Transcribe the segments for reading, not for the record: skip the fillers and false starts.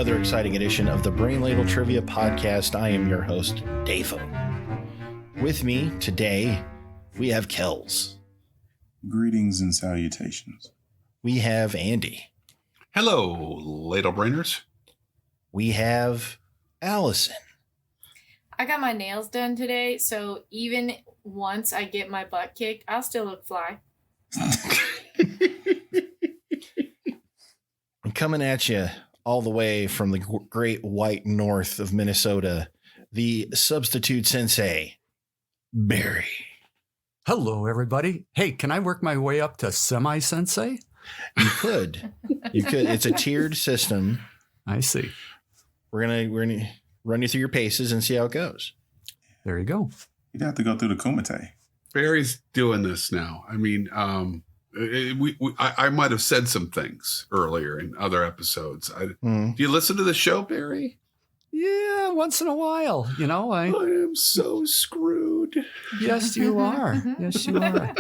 another exciting edition of the Brain Ladle Trivia Podcast. I am your host, Davo. With me today, we have Kells. Greetings and salutations. We have Andy. Hello, Ladle Brainers. We have Allison. I got my nails done today, so even once I get my butt kicked, I'll still look fly. I'm coming at you all the way from the great white north of Minnesota, the Substitute Sensei Barry. Hello, everybody. Hey, can I work my way up to semi-sensei? You could. It's a tiered system. I see. We're gonna run you through your paces and see how it goes. There you go. You'd have to go through the kumite. Barry's doing this now. I mean, I might have said some things earlier in other episodes. Do you listen to the show, Barry? Yeah, once in a while. You know, I am so screwed. Yes, you are. Yes, you are.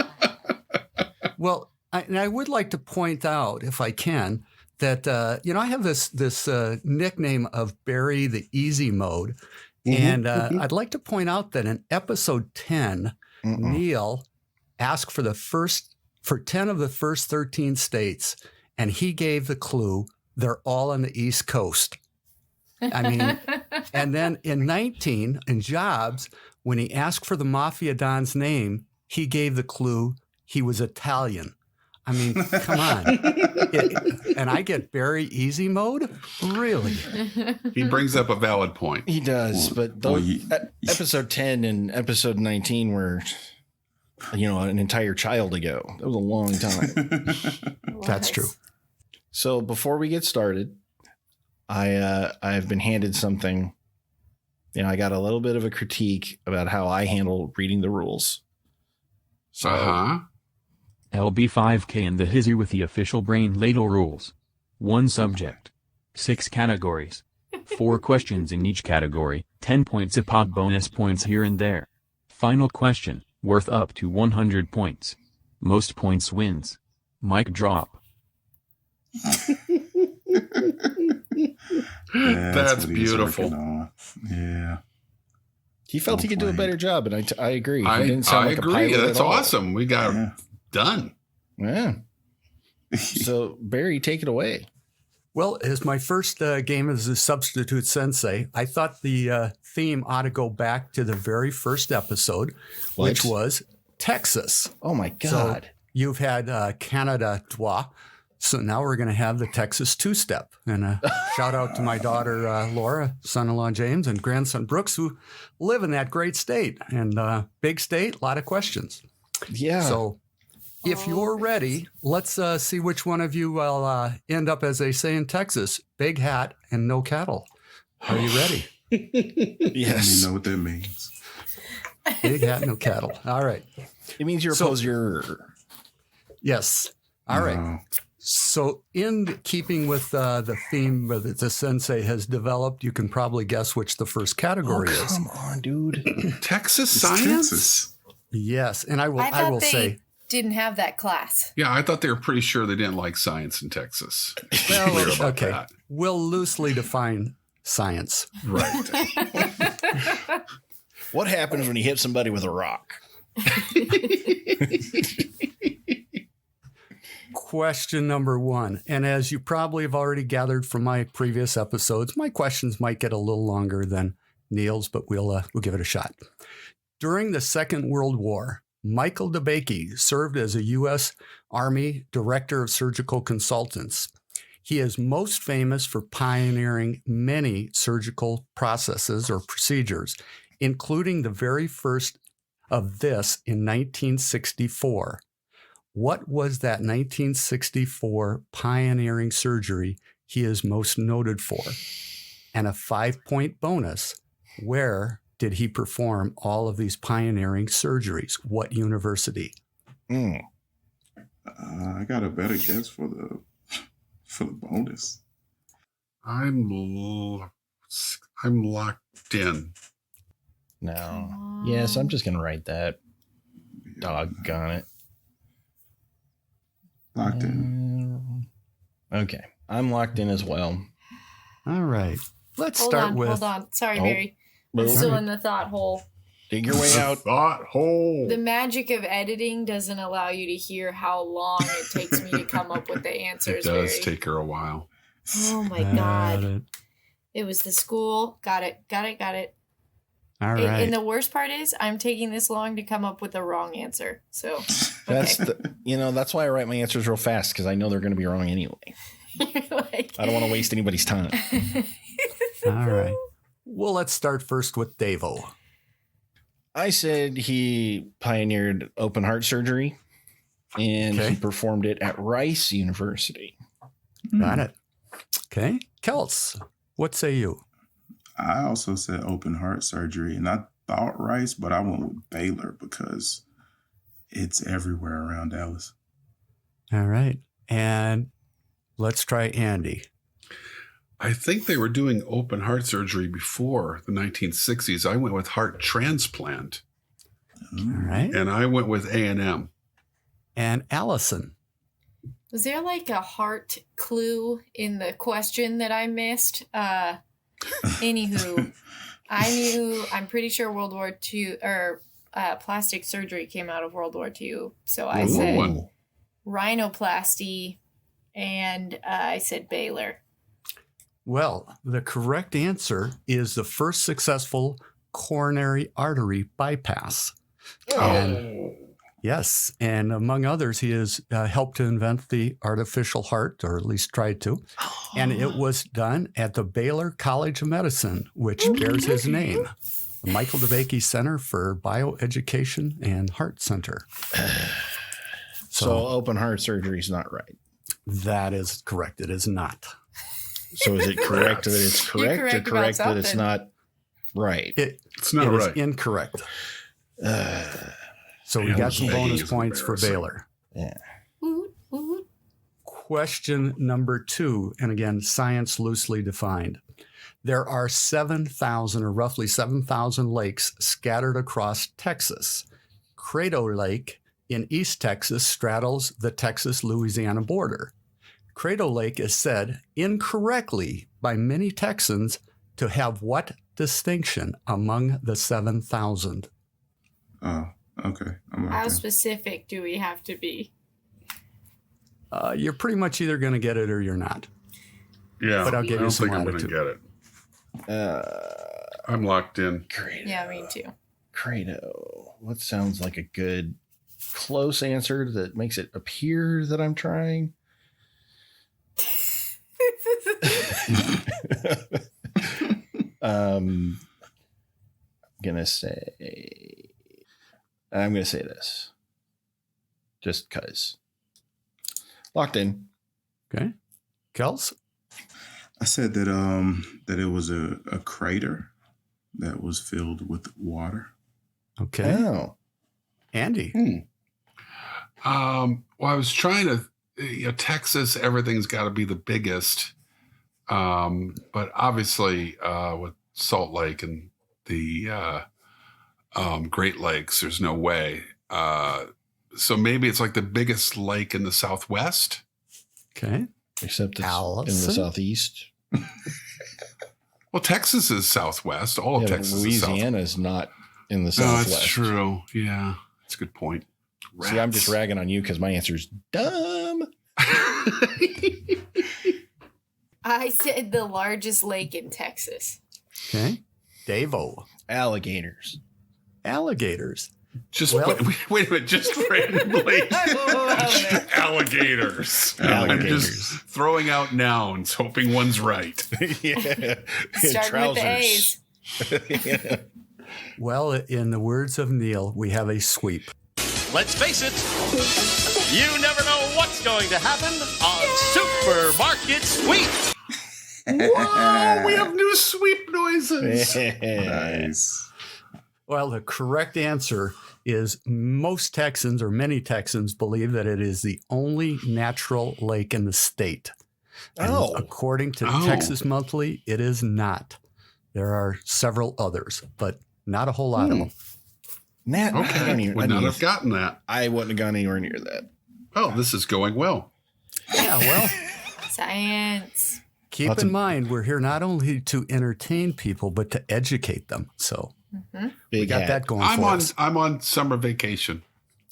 Well, I would like to point out, if I can, that I have this nickname of Barry the Easy Mode, and I'd like to point out that in episode 10, Neil asked for 10 of the first 13 states, and he gave the clue they're all on the East Coast. I mean, and then in 19, in Jobs, when he asked for the Mafia Don's name, he gave the clue he was Italian. I mean, come on. And I get Barry Easy Mode? Really? He brings up a valid point. He does, but episode 10 and episode 19 were, an entire child ago. That was a long time. That's true. So before we get started, I've been handed something. I got a little bit of a critique about how I handle reading the rules. So, LB5K in the hizzy with the official Brain Ladle rules. 1 subject. 6 categories. 4 questions in each category, 10 points a pop, bonus points here and there. Final question, worth up to 100 points. Most points wins. Mic drop. That's beautiful. Yeah. He felt he could do a better job, and I agree. I agree. That's awesome. We got done. Yeah. So, Barry, take it away. Well, as my first game as a Substitute Sensei, I thought the theme ought to go back to the very first episode, which was Texas. Oh, my God. So you've had Canada Trois. So now we're going to have the Texas two-step. And a shout out to my daughter, Laura, son-in-law James, and grandson Brooks, who live in that great state. And big state, a lot of questions. Yeah. So if you're ready, let's see which one of you will end up, as they say in Texas, big hat and no cattle. Are you ready? Yes. You know what that means. Big hat, no cattle. All right. It means you're a poser. Yes. All right. So in keeping with the theme that the sensei has developed, you can probably guess which the first category is. Come on, dude. Texas science? Texas. Yes. And I will say, didn't have that class. Yeah, I thought they were pretty sure they didn't like science in Texas. Well, okay. We'll loosely define science. Right. What happens when you hit somebody with a rock? Question number 1. And as you probably have already gathered from my previous episodes, my questions might get a little longer than Neil's, but we'll give it a shot. During the Second World War, Michael DeBakey served as a U.S. Army Director of Surgical Consultants. He is most famous for pioneering many surgical processes or procedures, including the very first of this in 1964. What was that 1964 pioneering surgery he is most noted for? And a 5-point bonus, where did he perform all of these pioneering surgeries? What university? I got a better guess for the bonus. I'm locked in. No. Yes, I'm just going to write that. Doggone it. Locked in. Okay. I'm locked in as well. All right. Let's Hold start on, with. hold on. Sorry, Oh. Barry. I'm Well, still right. in the thought hole. dig your way out. Thought hole. The magic of editing doesn't allow you to hear how long it takes me to come up with the It answers. does Barry. take her a while. Oh my god. It was the school. Got it. All right. And the worst part is I'm taking this long to come up with the wrong answer. So That's okay. that's why I write my answers real fast because I know they're going to be wrong anyway. Like- I don't want to waste anybody's time. All right. Well, let's start first with Davo. I said he pioneered open heart surgery, and Okay. he performed it at Rice University. Got it. Okay. Kels, what say you? I also said open heart surgery, and I thought Rice, but I went with Baylor because it's everywhere around Dallas. All right. And let's try Andy. I think they were doing open heart surgery before the 1960s. I went with heart transplant, All right. and I went with A&M. And Allison. Was there like a heart clue in the question that I missed? Anywho, I'm pretty sure World War II or plastic surgery came out of World War II. So I Ooh. said rhinoplasty and I said Baylor. Well, the correct answer is the first successful coronary artery bypass. And yes, and among others, he has helped to invent the artificial heart, or at least tried to. And it was done at the Baylor College of Medicine, which bears his name, the Michael DeBakey Center for Bioeducation and Heart Center. So open heart surgery is not right. That is correct. It is not. So is it correct that it's You're correct or correct about correct that it's something. not right? It's not It is right. incorrect. So we Yeah, got some Michael bonus DeBakey is points for embarrassing. Baylor. Yeah. Woot, woot. Question number 2, and again, science loosely defined. There are 7,000 or roughly 7,000 lakes scattered across Texas. Credo Lake in East Texas straddles the Texas-Louisiana border. Credo Lake is said incorrectly by many Texans to have what distinction among the 7,000? Oh, okay. I'm How okay. specific do we have to be? You're pretty much either going to get it or you're not. Yeah, But I'll give I you don't some think I'm going to latitude. get it. I'm locked in. Credo. Yeah, me too. Credo. What sounds like a good close answer that makes it appear that I'm trying? I'm gonna say this. Just cause. Locked in. Okay. Kels? I said that that it was a crater that was filled with water. Okay. Oh. Andy? Well, I was trying to, Texas, everything's got to be the biggest. But obviously, with Salt Lake and the Great Lakes, there's no way. So maybe it's like the biggest lake in the Southwest. Okay. Except it's in the Allison? southeast. Well, Texas is Southwest. All of Yeah, but Texas is Louisiana is not in the No, southwest. that's true. Yeah, that's a good point. See, I'm just ragging on you because my answer's dumb. I said the largest lake in Texas. Okay. Davo? Alligators. Alligators. Just Well- wait a minute, just randomly. I love it. Alligators. I'm Alligators. just throwing out nouns, hoping one's right. Yeah. Starting with the A's. Yeah. Well, in the words of Neil, we have a sweep. Let's face it, you never know what's going to happen on Supermarket Sweep. Whoa, we have new sweep noises. Nice. Well, the correct answer is most Texans or many Texans believe that it is the only natural lake in the state. And Oh. according to Oh. Texas Monthly, it is not. There are several others, but not a whole lot of them. Nat, Okay, would not have gotten that. I wouldn't have gone anywhere near that. Oh, this is going well. Yeah, well, Science. Keep in mind, we're here not only to entertain people, but to educate them. So we got that going for us. I'm on summer vacation.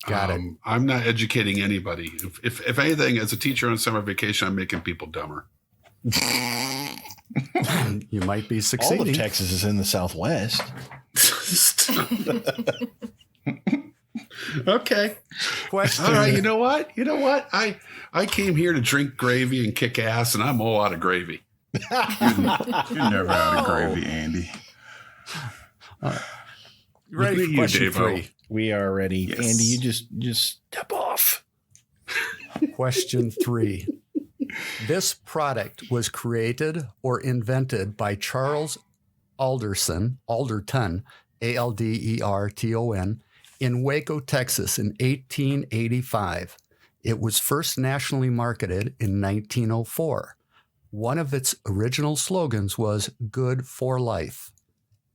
Got it. I'm not educating anybody. If anything, as a teacher on summer vacation, I'm making people dumber. You might be All succeeding. of Texas is in the Southwest. Okay. Question. All right. You know what? I came here to drink gravy and kick ass, and I'm all out of gravy. You're never out of gravy, Andy. You ready Look for at question you, Davo. 3? We are ready. Yes. Andy, you just step off. Question 3. This product was created or invented by Charles Alderton, Alderton, in Waco, Texas in 1885. It was first nationally marketed in 1904. One of its original slogans was "Good for Life."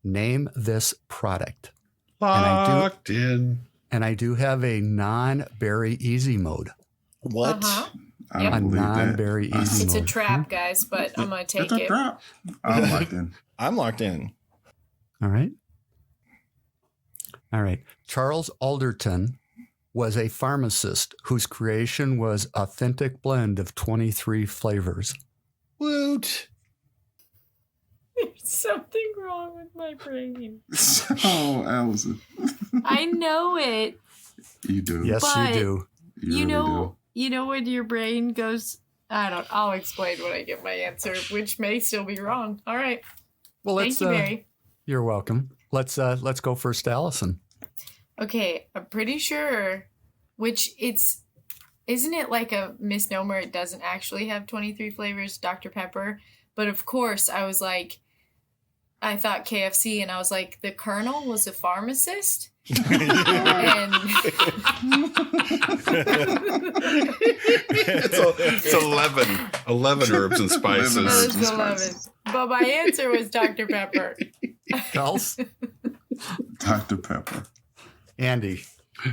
Name this product. Locked in. And I do have a non-Barry easy mode. What? I Yep. don't A believe that. non-Barry easy It's a mode. trap, guys, but I'm going to take It's a it. trap. I'm locked in. I'm locked in. All right. All right. Charles Alderton was a pharmacist whose creation was authentic blend of 23 flavors. Woot. There's something wrong with my brain. Oh, Allison. I know it. You do. Yes, But- you do. You really You know when your brain goes, I'll explain when I get my answer, which may still be wrong. All right. Well, Thank you, Barry. You're welcome. Let's go first to Allison. Okay, I'm pretty sure, isn't it like a misnomer? It doesn't actually have 23 flavors, Dr. Pepper. But of course, I thought KFC, and I was like, the Colonel was a pharmacist? And It's 11 herbs and spices. That Herbs was and 11. spices. But my answer was Dr. Pepper. Kels, Dr. Pepper. Andy,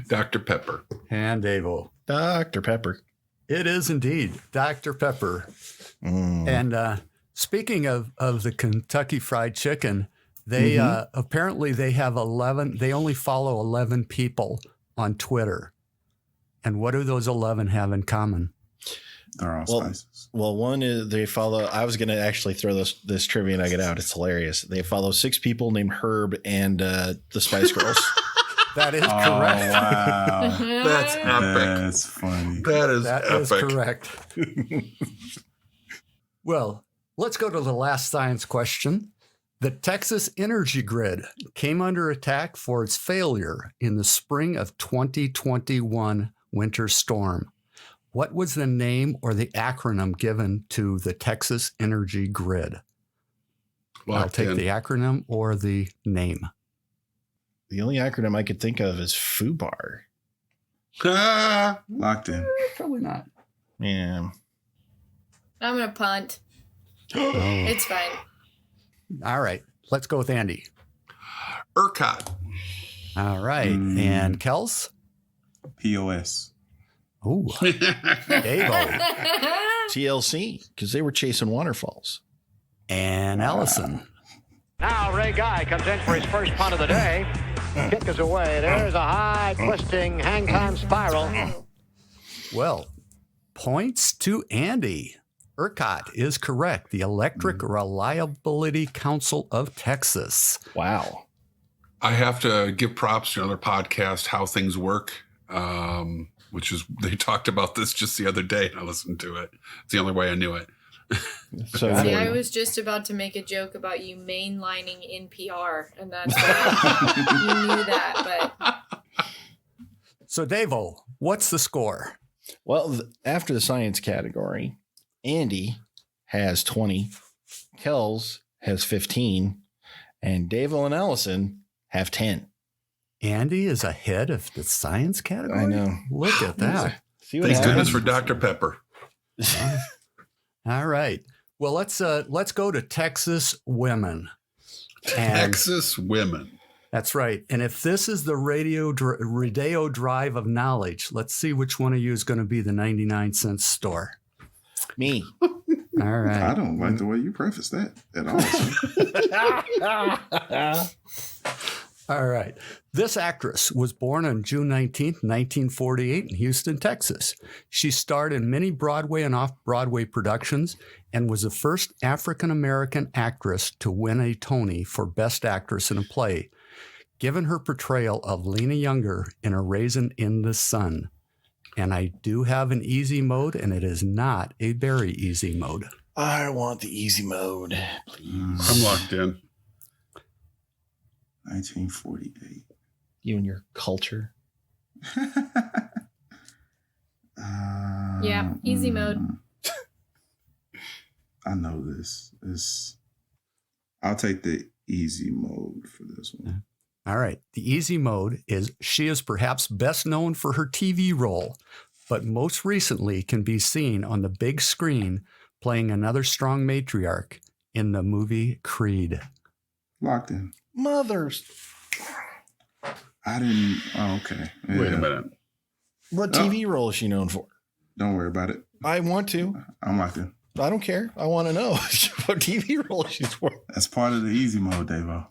Dr. Pepper. and Avo. Dr. Pepper. It is indeed Dr. Pepper. Mm. And speaking of the Kentucky Fried Chicken, they apparently they have 11. They only follow 11 people on Twitter. And what do those 11 have in common? They're all Well, spices. Well, one is they follow. I was going to actually throw this trivia nugget out. It's hilarious. They follow 6 people named Herb and the Spice Girls. That is Oh, correct. wow. That's epic. That's funny. That is epic. Correct. Well, let's go to the last science question. The Texas energy grid came under attack for its failure in the spring of 2021 winter storm. What was the name or the acronym given to the Texas energy grid? I'll Locked take in. the acronym or the name. The only acronym I could think of is FUBAR. Ah, Locked in. Probably not. Yeah. I'm going to punt. Oh. It's fine. All right. Let's go with Andy. ERCOT. All right. And Kels? POS. Ooh. Davo. TLC, because they were chasing waterfalls. And Allison. Now Ray Guy comes in for his first punt of the day. Kick is away. There's a high twisting hang time spiral. Well, points to Andy. ERCOT is correct. The Electric Reliability Council of Texas. Wow. I have to give props to another podcast, How Things Work, which is, they talked about this just the other day, and I listened to it. It's the only way I knew it. So See, I was just about to make a joke about you mainlining NPR, and that's why you knew that. But So, Davo, what's the score? well, after the science category, Andy has 20, Kells has 15, and Dave-O and Allison have 10. Andy is ahead of the science category? I know. Look at that. See what Thank goodness happens? for Dr. Pepper. All right. Well, let's go to Texas women. And Texas women. that's right. And if this is the Rodeo Drive of knowledge, let's see which one of you is going to be the 99-cent store. Me. All right. I don't like the way you preface that at all. All right. This actress was born on June 19th, 1948 in Houston, Texas. She starred in many Broadway and off-Broadway productions and was the first African-American actress to win a Tony for Best Actress in a Play, given her portrayal of Lena Younger in A Raisin in the Sun. And I do have an easy mode, and it is not a very easy mode. I want the easy mode, please. I'm locked in. 1948. You and your culture. Yeah, easy mode. I know this. I'll take the easy mode for this one. All right. The easy mode is she is perhaps best known for her TV role, but most recently can be seen on the big screen playing another strong matriarch in the movie Creed. Locked in. Mothers. I didn't. Oh, okay. Yeah. Wait a minute. What TV role is she known for? Don't worry about it. I want to. I'm locked in. I don't care. I want to know what TV role she's for. That's part of the easy mode, Davo.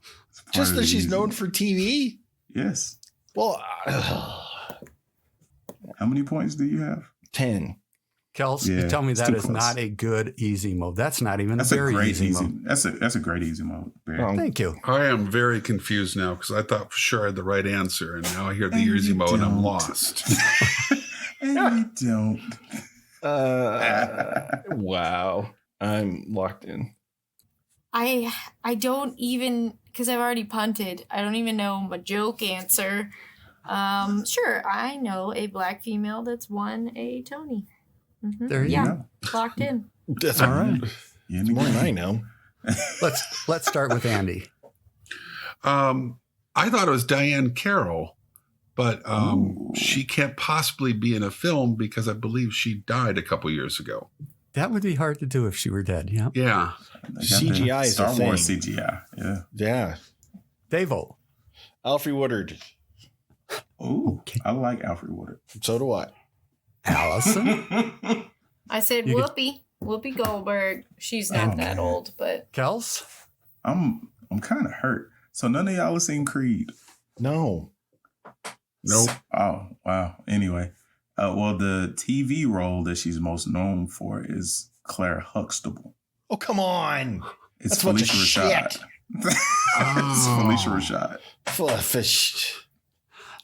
Just that she's known for TV? Yes. Well, How many points do you have? 10. Kels, Yeah, you tell me it's that too is close. not a good easy mode. That's not even That's a a very great easy easy. mode. That's a great easy mode. Barry. Oh. Thank you. I am very confused now because I thought for sure I had the right answer, and now I hear the And easy you mode and I'm don't. lost. And you don't. Wow. I'm locked in. I don't even, because I've already punted, I don't even know my joke answer. Sure, I know a black female that's won a Tony. Mhm. There you Yeah, go. locked in. That's All right. In the more than game. I know. Let's start with Andy. I thought it was Diane Carroll, but Ooh. she can't possibly be in a film because I believe she died a couple years ago. That would be hard to do if she were dead. Yeah. Yeah. They got CGI the is a Star Wars thing. CGI. Yeah. Yeah. Davo. Alfre Woodard. Ooh, Okay. I like Alfred Woodard. So do I. Allison. I said You Whoopi Goldberg. She's not Oh, that man. old, but Kels. I'm kind of hurt. So none of y'all have seen Creed. No. Nope. Oh, wow. Anyway, well, the TV role that she's most known for is Claire Huxtable. Oh, come on. It's That's a bunch of Felicia Rashad. shit. It's Felicia Rashad. Flufish.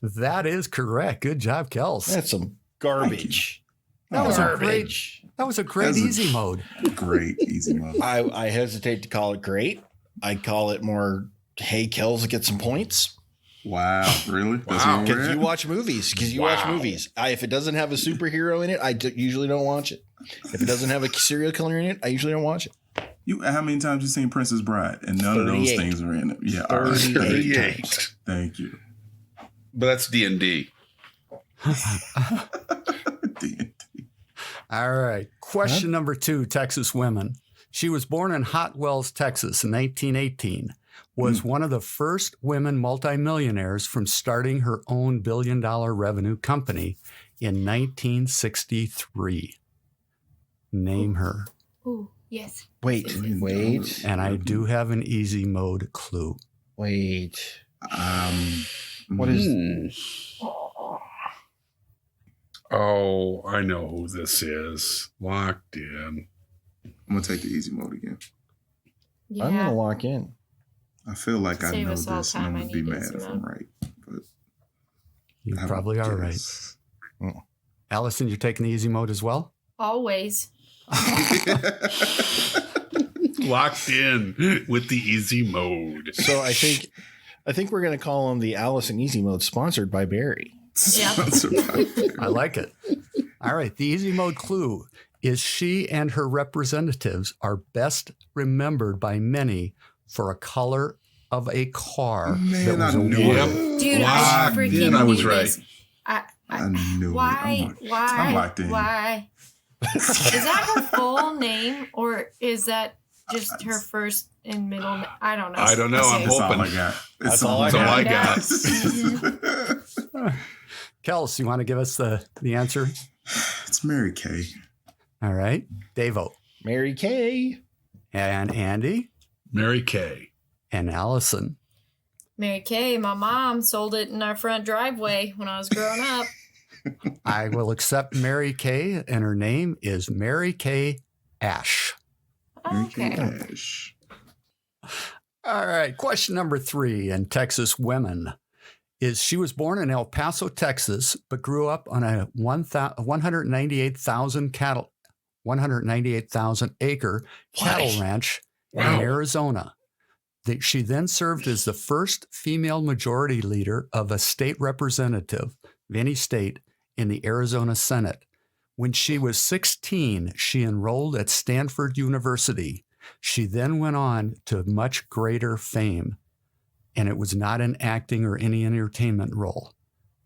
That is correct. Good job, Kels. That's some garbage. That was a Garbage. That was a great That's a- easy mode. Great, easy mode. I hesitate to call it great. I call it more, hey, Kells, get some points. Wow, really? That's Wow. where we're Because at? you watch movies. If it doesn't have a superhero in it, I usually don't watch it. If it doesn't have a serial killer in it, I usually don't watch it. How many times you seen Princess Bride? And none of those 38. things are in it. Yeah, all right. 38 times. Thank you. But that's D&D. All right. Question number 2, Texas women. She was born in Hot Wells, Texas in 1918, was one of the first women multimillionaires from starting her own billion-dollar revenue company in 1963. Name her. ooh, yes. Wait. And I do have an easy mode clue. Wait. Mm-hmm. What is... Oh, I know who this is. Locked in. I'm gonna take the easy mode again. Yeah. I'm going to lock in. I feel like I Save know us all this, and I'm time. gonna I be need mad easy if I'm mode. right. But You I have a probably are right. guess. Allison, you're taking the easy mode as well? Always. Locked in with the easy mode. So I think we're going to call him the Allison Easy Mode, sponsored by Barry. Yeah. I like it. All right. The easy mode clue is she and her representatives are best remembered by many for a color of a car Man, that was I knew awarded. it. Dude, I Locked freaking in. I was knew right. this. I knew Why? it. Why? I'm locked in. Why? Is that her full name, or is that just her first and middle? I don't know. I don't know. I'm That's all hoping. I got. That's all I That's all I got. Kels, you want to give us the answer? It's Mary Kay. All right. Davo. Mary Kay. And Andy. Mary Kay. And Allison. Mary Kay, my mom sold it in our front driveway when I was growing up. I will accept Mary Kay, and her name is Mary Kay Ash. Okay. Ash. All right. Question number 3 in Texas women is she was born in El Paso, Texas, but grew up on a 198,000 acre cattle ranch in Arizona. She then served as the first female majority leader of a state representative of any state in the Arizona Senate. When she was 16, she enrolled at Stanford University. She then went on to much greater fame, and it was not in acting or any entertainment role.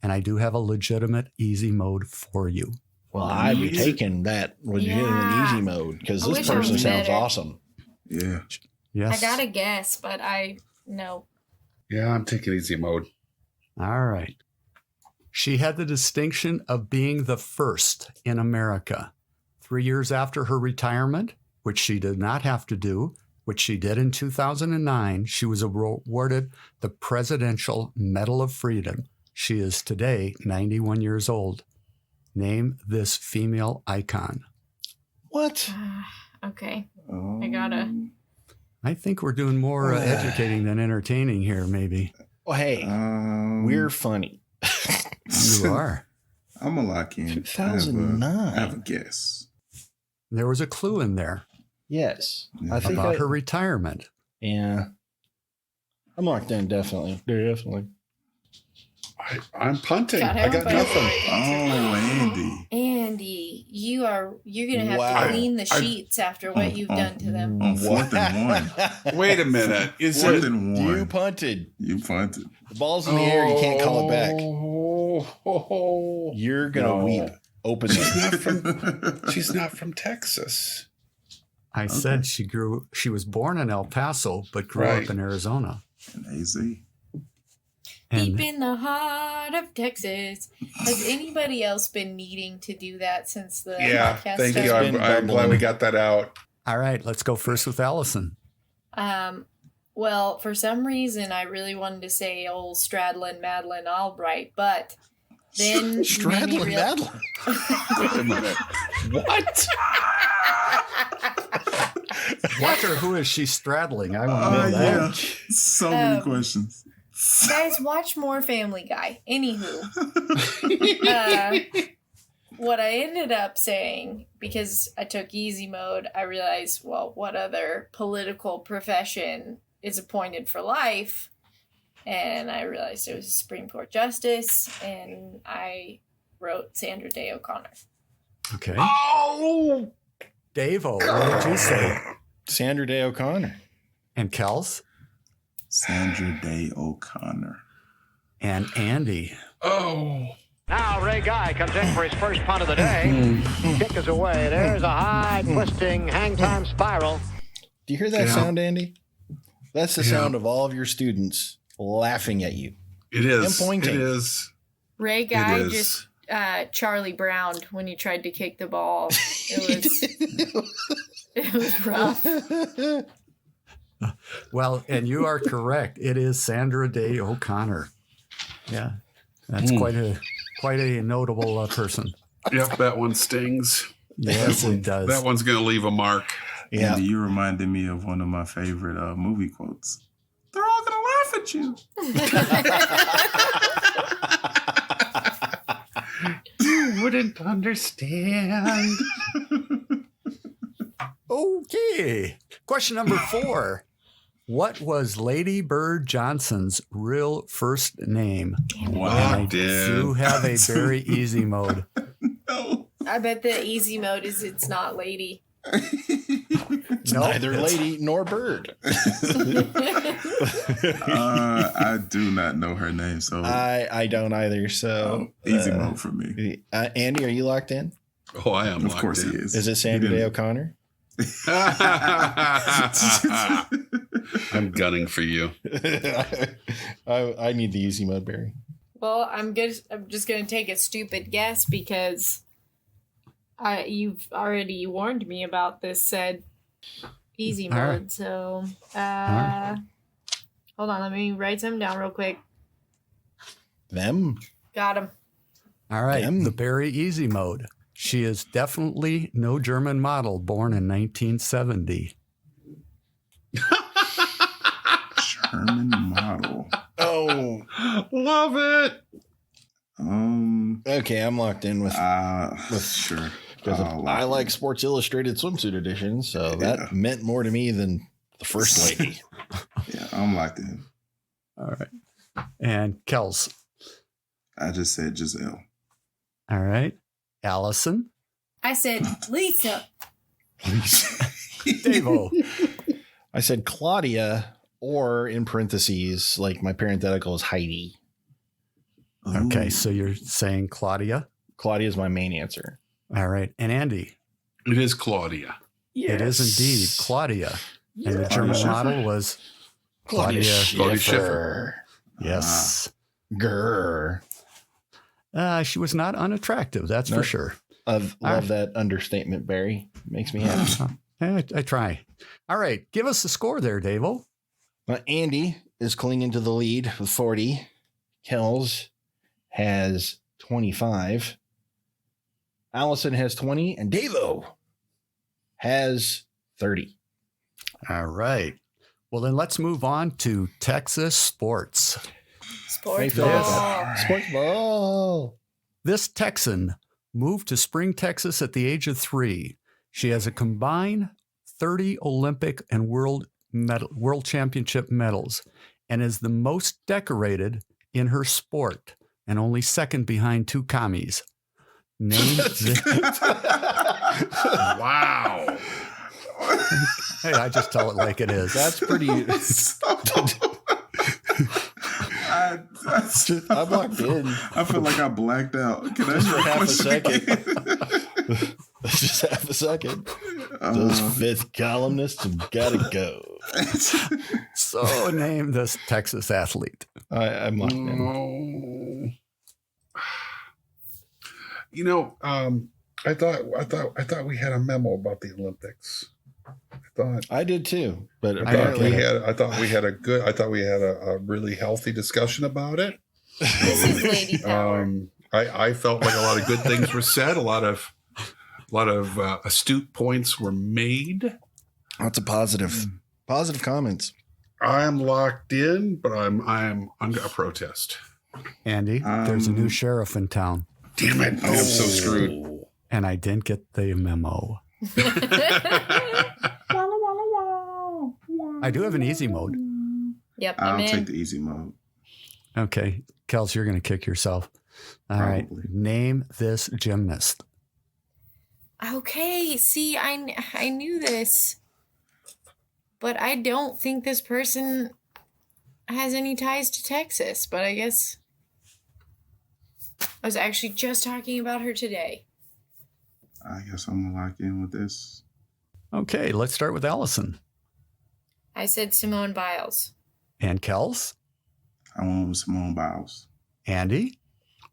And I do have a legitimate easy mode for you. Well, I'd be taking that legitimate easy mode because I this wish I person was sounds better. awesome. Yeah. Yes. I got to guess, but I know. Yeah, I'm taking easy mode. All right. She had the distinction of being the first in America. 3 years after her retirement, which she did not have to do, which she did in 2009, she was awarded the Presidential Medal of Freedom. She is today 91 years old. Name this female icon. What? Okay. I gotta. I think we're doing more educating than entertaining here, maybe. Well, hey, we're funny. You are. I'm going to lock in. 2009. I have a guess. There was a clue in there Yes. I think about her retirement. Yeah. I'm locked in, definitely. Definitely. I'm punting. God, I got everybody- nothing. Oh, Andy. Andy, you're gonna have Wow. to clean the sheets after what you've done to them. On 4th and 1. Wait a minute. Is Fourth it? and You 1. punted. You punted. The ball's in the air. You can't call it back. Oh, You're going to No. weep openly. she's not from Texas. I said she was born in El Paso, but grew Right. up in Arizona. And AZ. Deep And in the heart of Texas. Has anybody else been needing to do that since the Yeah, podcast thank you. started? I'm glad we got that out. all right, let's go first with Allison. Well, for some reason, I really wanted to say old Stradlin Madeline Albright, but then you made me Stradlin real- Madeline. Wait a minute. What? What or who is she straddling? I want to know that. Yeah. So many Um, questions. Guys, watch more Family Guy. Anywho, what I ended up saying, because I took easy mode, I realized, well, what other political profession is appointed for life? And I realized it was a Supreme Court Justice, and I wrote Sandra Day O'Connor. Okay. Oh! Dave-O, what did you say? Sandra Day O'Connor. And Kels? Sandra Day O'Connor. And Andy. Oh. Now Ray Guy comes in for his first punt of the day. Kick is away. There's a high twisting hang time spiral. Do you hear that Yeah. sound, Andy? That's the Yeah. sound of all of your students laughing at you. It is. And pointing. It is. Ray Guy is. just Charlie Browned when he tried to kick the ball. It was rough. Well, and you are correct. It is Sandra Day O'Connor. Yeah. That's quite a notable person. Yep, that one stings. Yes, it does. That one's going to leave a mark. Yeah. Andy, you reminded me of one of my favorite movie quotes. They're all going to laugh at you. You wouldn't understand. Okay. Question number 4. What was Lady Bird Johnson's real first name? Wow. I dude. do have a very easy mode. No. I bet the easy mode is it's not lady. No, Neither lady nor bird. I do not know her name, so I don't either. So easy mode for me. Andy, are you locked in? Oh, I am. Of course he is. Is it Sandra He Day didn't- O'Connor? I'm gunning for you. I need the easy mode, Barry. Well, I'm just gonna take a stupid guess because You've already warned me about this said easy All mode. right. So, right. hold on. Let me write some down real quick. Them? Got him. All right, Them. the Barry easy mode. She is definitely no German model, born in 1970. German model. Oh. Love it. Okay, I'm locked in with Sure. because I like Sports Illustrated swimsuit edition, so that meant more to me than the first lady. Yeah, I'm locked in. All right. And Kels. I just said Giselle. All right. Allison. I said Lisa. Davo. I said Claudia, or in parentheses, like my parenthetical is Heidi. Okay, Ooh. so you're saying Claudia. Claudia is my main answer. All right. And Andy. It is Claudia. It is indeed Claudia. And the Yeah. German Schiffer. model was Claudia. Claudia Schiffer. Yes. Grr. She was not unattractive, that's for Nope. sure. I All love right. that understatement, Barry. Makes me happy. I try. All right. Give us the score there, Davo. Andy is clinging to the lead with 40. Kells has 25. Allison has 20. And Davo has 30. All right. Well, then let's move on to Texas sports. Sports Phil, ball. Sports ball. This Texan moved to Spring, Texas at the age of 3. She has a combined 30 Olympic and World Championship medals and is the most decorated in her sport and only second behind 2 commies. Name Wow. Hey, I just tell it like it is. That's pretty. I'm locked in. I feel like I blacked out. Can I Just for half a question second. again? Just half a second. Those fifth columnists have got to go. So name this Texas athlete. I'm locked in. No. You know, I thought we had a memo about the Olympics. I did too, but I thought apparently we had a really healthy discussion about it. This is lady power. I felt like a lot of good things were said. A lot of astute points were made. lots of positive comments. I am locked in, but I'm under a protest. Andy, there's a new sheriff in town, Damn it! I am so screwed. and I didn't get the memo. I do have an easy mode. Yep, I'm I'll take in. the easy mode. Okay, Kels, you're going to kick yourself. All right, Probably. name this gymnast. Okay, see, I knew this, but I don't think this person has any ties to Texas, but I guess I was actually just talking about her today. I guess I'm gonna lock in with this. Okay, let's start with Allison. I said Simone Biles. And Kels? I went with Simone Biles. Andy?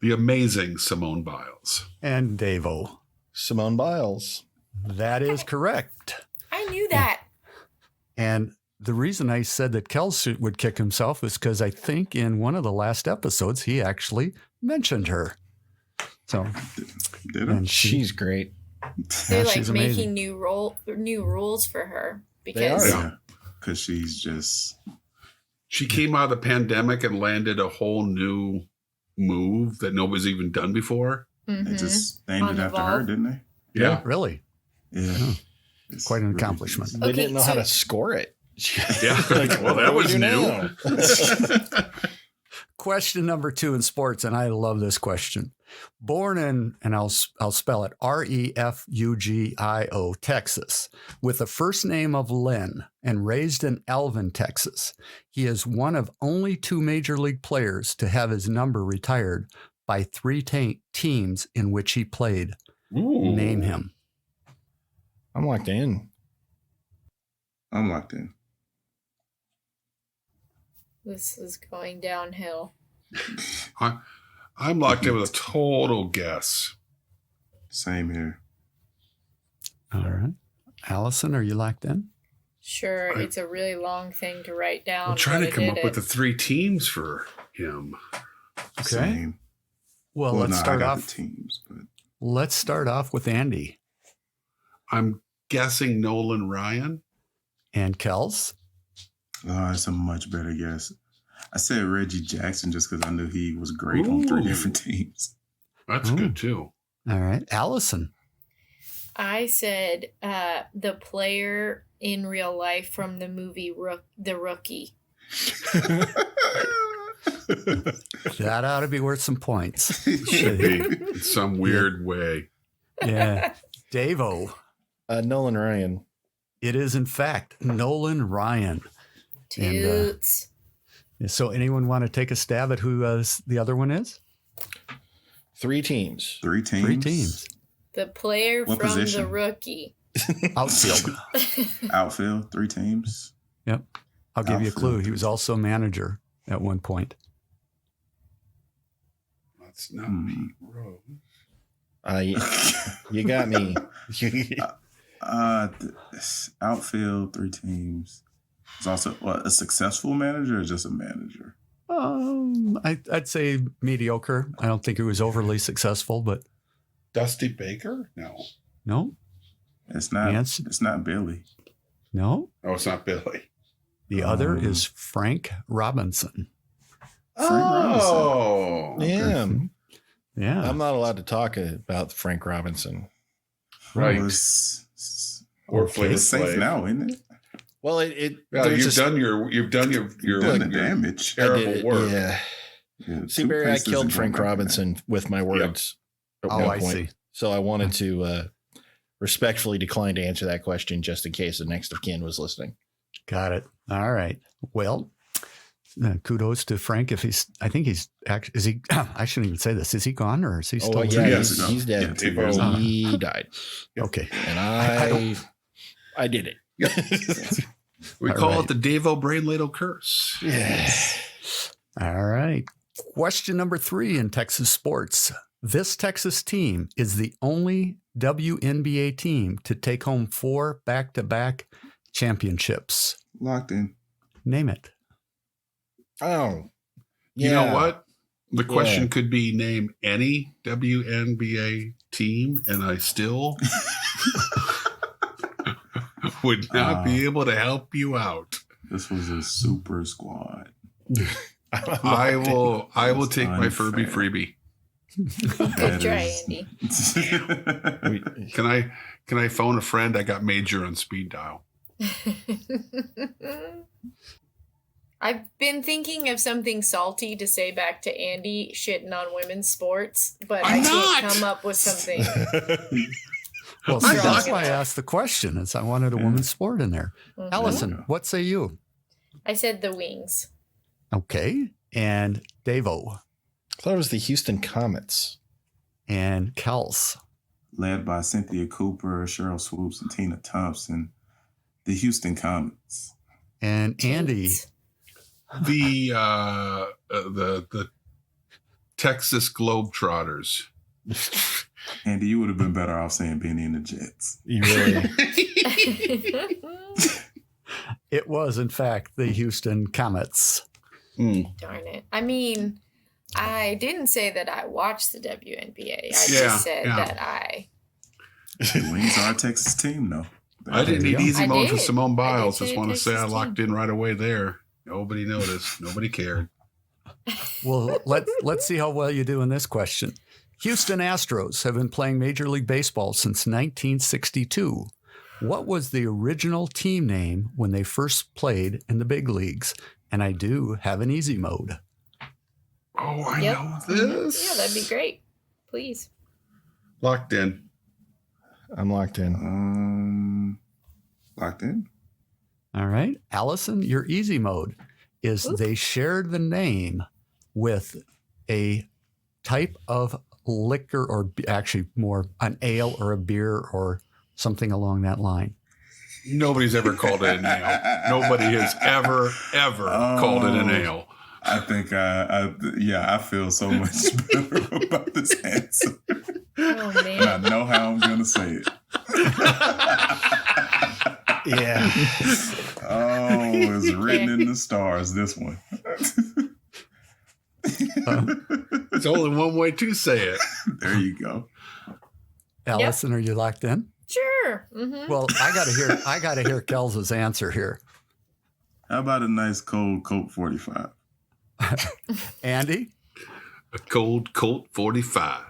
The amazing Simone Biles. And Davo. Simone Biles. That is correct. I knew that. And the reason I said that Kels would kick himself is because I think in one of the last episodes, he actually mentioned her. So, Did I? and She's great. They're like she's making amazing. new rules for her They because are. Yeah, because she's just She came out of the pandemic and landed a whole new move that nobody's even done before. they just named On it the after her, ball. didn't they? Yeah. Really? Yeah. Oh. It's Quite an really accomplishment. easy. They Okay, didn't know how so- to score it. Yeah. Well, that what was do we new. do now? Question number 2 in sports, and I love this question. Born in, and I'll spell it, Refugio, Texas, with the first name of Lynn and raised in Alvin, Texas. He is one of only 2 major league players to have his number retired by 3 teams in which he played. Ooh. Name him. I'm locked in. I'm locked in. this is going downhill. I'm locked in with a total guess. Same here. All right. Allison, are you locked in? Sure, it's a really long thing to write down. I'm trying but to I come did up with it. the 3 teams for him. Okay. Same. Well, let's no, I start got off. the teams, but Let's start off with Andy I'm guessing Nolan Ryan. and Kels. it's a much better guess. I said Reggie Jackson just because I knew he was great on 3 Ooh. different teams. That's Ooh. good too. All right. Allison. I said the player in real life from the movie The Rookie. That ought to be worth some points. Should be in some weird way. Yeah. Davo. Nolan Ryan. It is, in fact, Nolan Ryan. And, Toots. So anyone want to take a stab at who the other one is? 3 teams. 3 teams. 3 teams. The player What from position? The Rookie. Outfield. Outfield, 3 teams. Yep. I'll give you a clue. Outfield. He was also manager at one point. That's not Hmm. Pete Rose. You got me. Outfield, 3 teams. Is also a successful manager or just a manager? I'd say mediocre. I don't think he was overly successful, but Dusty Baker? No. no, It's not. Yes. It's not Billy. no. Oh, it's not Billy. The other is Frank Robinson. Oh, Yeah. Yeah. I'm not allowed to talk about Frank Robinson. right. Well, it's Or Flavor it's safe Flav. now, isn't it? Well, Yeah, there's you've done your You've done the damage. I did terrible it, work. Yeah. Yeah, See, 2 Barry, I places killed and Frank going back to Robinson with my words. At Oh, one I point. see. So I wanted to respectfully decline to answer that question just in case the next of kin was listening. Got it. All right. Well, kudos to Frank. I think he's actually, is he, I shouldn't even say this. Is he gone or is he still? Oh, yeah, yeah, years ago. he's dead. Yeah, 2 years ago. He died. Okay. And I I did it. We All call right. it the Davo Brain Ladle curse. All right. Question number 3 in Texas sports. This Texas team is the only WNBA team to take home 4 back-to-back championships. Locked in. Name it. Oh. You know Yeah. what? The question Yeah. could be name any WNBA team, and I still would not be able to help you out. This was a super squad. I will take my Furby unfair. freebie. That try, is- Andy. Can I phone a friend? I got Major on speed dial. I've been thinking of something salty to say back to Andy shitting on women's sports, but I'm I can't not. come up with something. Well, see, I'm that's not. why I asked the question. Is I wanted a women's sport in there. Mhm. Allison, what say you? I said the Wings. Okay. And Davo I thought it was the Houston Comets. and Kels. Led by Cynthia Cooper, Cheryl Swoops, and Tina Thompson. The Houston Comets. And Andy. Toots. The Texas Globetrotters. Andy, you would have been better off saying Benny and the Jets. You really? It was, in fact, the Houston Comets. Darn it. I mean, I didn't say that I watched the WNBA. I Yeah, just said yeah. that I. The Wings are a Texas team, though. I didn't need easy I mode for did. Simone I did Biles. say Just want to say I Texas locked team. in right away there. Nobody noticed. Nobody cared. Well, let's see how well you do in this question. Houston Astros have been playing Major League Baseball since 1962. What was the original team name when they first played in the big leagues? And I do have an easy mode. Oh, I Yep. know this. Yeah, that'd be great. Please. Locked in. I'm locked in. Locked in. All right. Allison, your easy mode is Oop. they shared the name with a type of liquor or actually more an ale or a beer or something along that line. Nobody's ever called it a nail. Nobody has ever called it a nail. I think I feel so much better about this answer. Oh, And I man. know how I'm going to say it. Yeah. Oh, it's written in the stars, this one. There's only one way to say it. There you go. Allison, are you locked in? Sure. Mm-hmm. Well, I gotta hear Kels's answer here. How about a nice cold Colt 45? Andy? A cold Colt 45.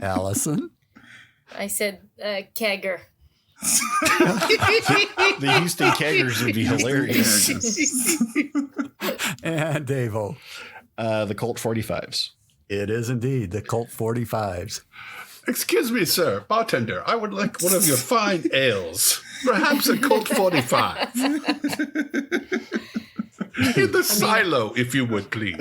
Allison? I said kegger. The Houston Keggers would be hilarious. And Davo? The Colt 45s. It is indeed the Colt 45s. Excuse me, sir. Bartender, I would like one of your fine ales. Perhaps a Colt 45. In the silo, if you would, please.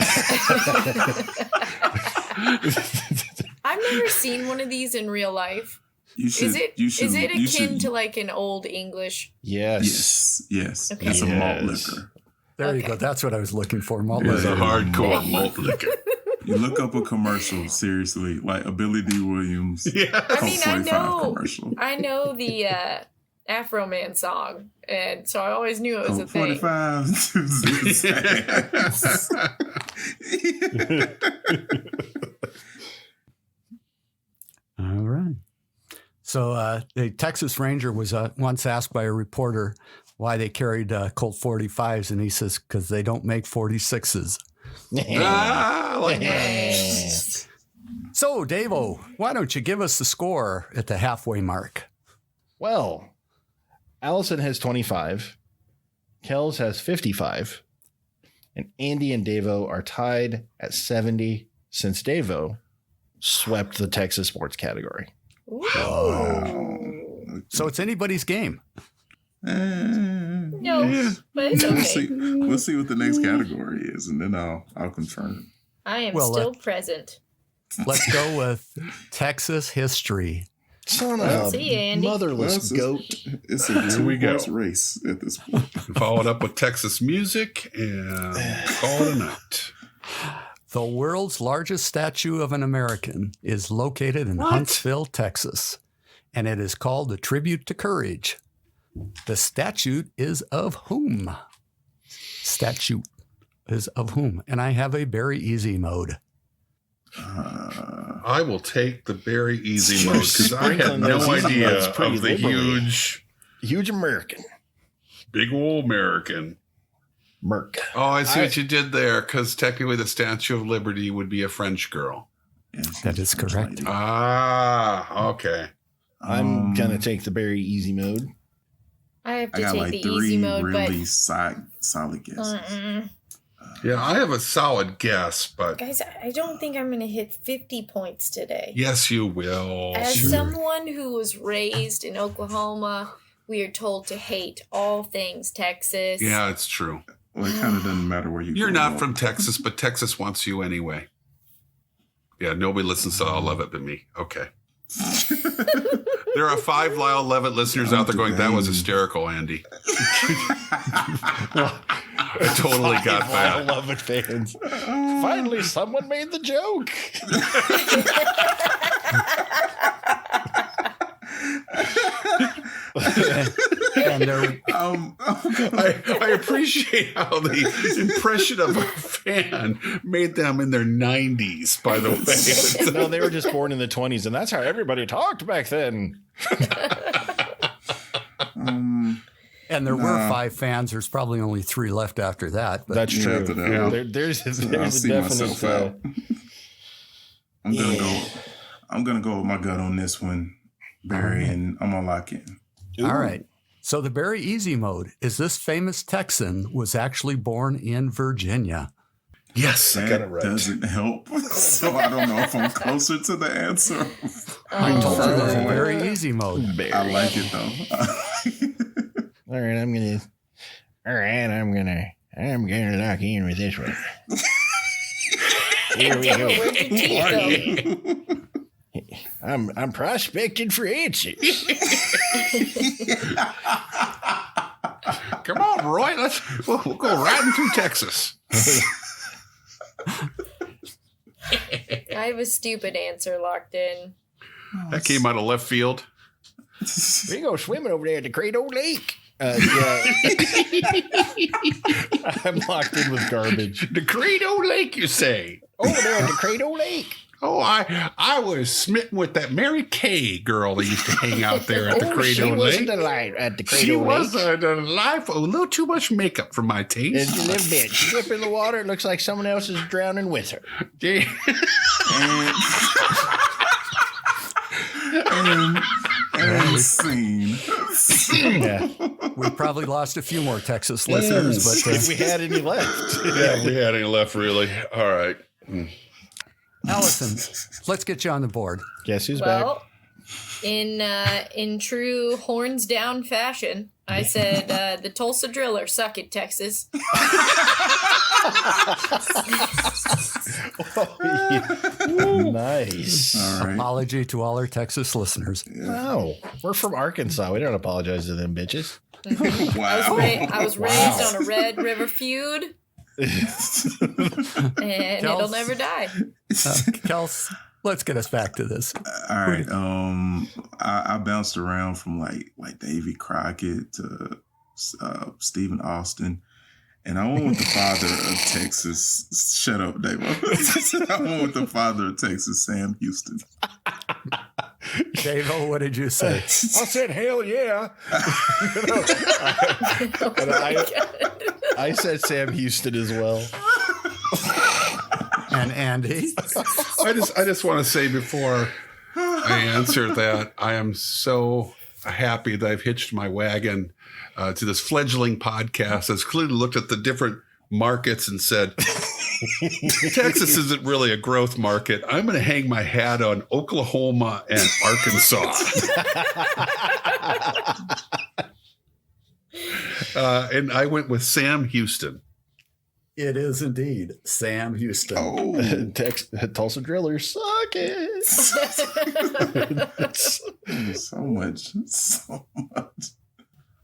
I've never seen one of these in real life. Is it akin to like an old English? Yes. Okay. It's a malt liquor. There you go. That's what I was looking for. Malt It's liquor. a hardcore malt liquor. You look up a commercial, seriously, like a Billy D. Williams. Yeah. I mean, commercial. I know the Afro Man song, and so I always knew it was a thing. 45. All right. So the Texas Ranger was once asked by a reporter why they carried Colt 45s, and he says, because they don't make 46s. So, Davo, why don't you give us the score at the halfway mark? Well, Allison has 25. Kels has 55. And Andy and Davo are tied at 70 since Davo swept the Texas sports category. Wow. So it's anybody's game. No, but it's okay. We'll see what the next category is, and then I'll confirm. I am still present. Let's go with Texas history. Son of See you, Andy. motherless goat. It's a two-horse race at this point. Follow it up with Texas music and call it a night. The world's largest statue of an American is located in Huntsville, Texas, and it is called a tribute to courage. The statue is of whom? Statue is of whom? And I have a very easy mode. I will take the very easy mode because I had no idea of the huge American. Big old American. Merc. Oh, I see what you did there, because technically the Statue of Liberty would be a French girl. That is correct. Ah, okay. I'm going to take the very easy mode. I have to got take like the three easy mode, really solid guesses. Yeah, I have a solid guess, but guys, I don't think I'm going to hit 50 points today. yes, you will. As someone who was raised in Oklahoma, we are told to hate all things Texas. Yeah, it's true. Well, it kind of doesn't matter where you. You're grow not up. from Texas, but Texas wants you anyway. Yeah, nobody listens to I'll Love It but me. Okay. There are 5 Lyle Levitt listeners out there going, that was hysterical, Andy. I totally got that. I love it, fans. Finally, someone made the joke. And I appreciate how the impression of a fan made them in their 90s, by the way. No, they were just born in the 20s, and that's how everybody talked back then. and there were 5 fans. There's probably only 3 left after that. But That's true. After that, There's I'll a see definite. myself out. I'm gonna go with my gut on this one, Barry, and I'm gonna lock in. All right. So the very easy mode is this famous Texan was actually born in Virginia. Yes, I got it That right. doesn't help. So I don't know if I'm closer to the answer. I told you it was a very easy mode. I like it though. All right, I'm gonna lock in with this one. Here we go. Where'd your teeth go? I'm prospecting for answers. Come on, Roy. We'll go riding through Texas. I have a stupid answer locked in. That came out of left field. We go swimming over there at the Great Old Lake. Yeah. I'm locked in with garbage. The Great Old Lake, you say? Over there at the Great Old Lake. Oh, I was smitten with that Mary Kay girl that used to hang out there at the Great Old Lake. She was a delight at the Great She Old was Lake. a delight. A little too much makeup for my taste. Just a little bit. She dip in the water. It looks like someone else is drowning with her. And scene. Yeah. We probably lost a few more Texas listeners, but If we had any left. Yeah, we had any left, really. All right. Allison, let's get you on the board. Guess who's back? Well, in true horns down fashion, I said the Tulsa Driller, suck it, Texas. Nice. All right. Apology to all our Texas listeners. No, we're from Arkansas. We don't apologize to them bitches. Wow. I was raised on a Red River feud, and it'll never die. Kels, let's get us back to this. All right. I bounced around from like Davy Crockett to Stephen Austin, and I went with the father of Texas. Shut up, Dave. I went with the father of Texas, Sam Houston. Dave-O, what did you say? I said, hell yeah. I said Sam Houston as well. And Andy? I just want to say before I answer that, I am so happy that I've hitched my wagon to this fledgling podcast that's clearly looked at the different markets and said, Texas isn't really a growth market. I'm going to hang my hat on Oklahoma and Arkansas. And I went with Sam Houston. It is indeed Sam Houston. Oh, Tulsa Drillers suck it. so much.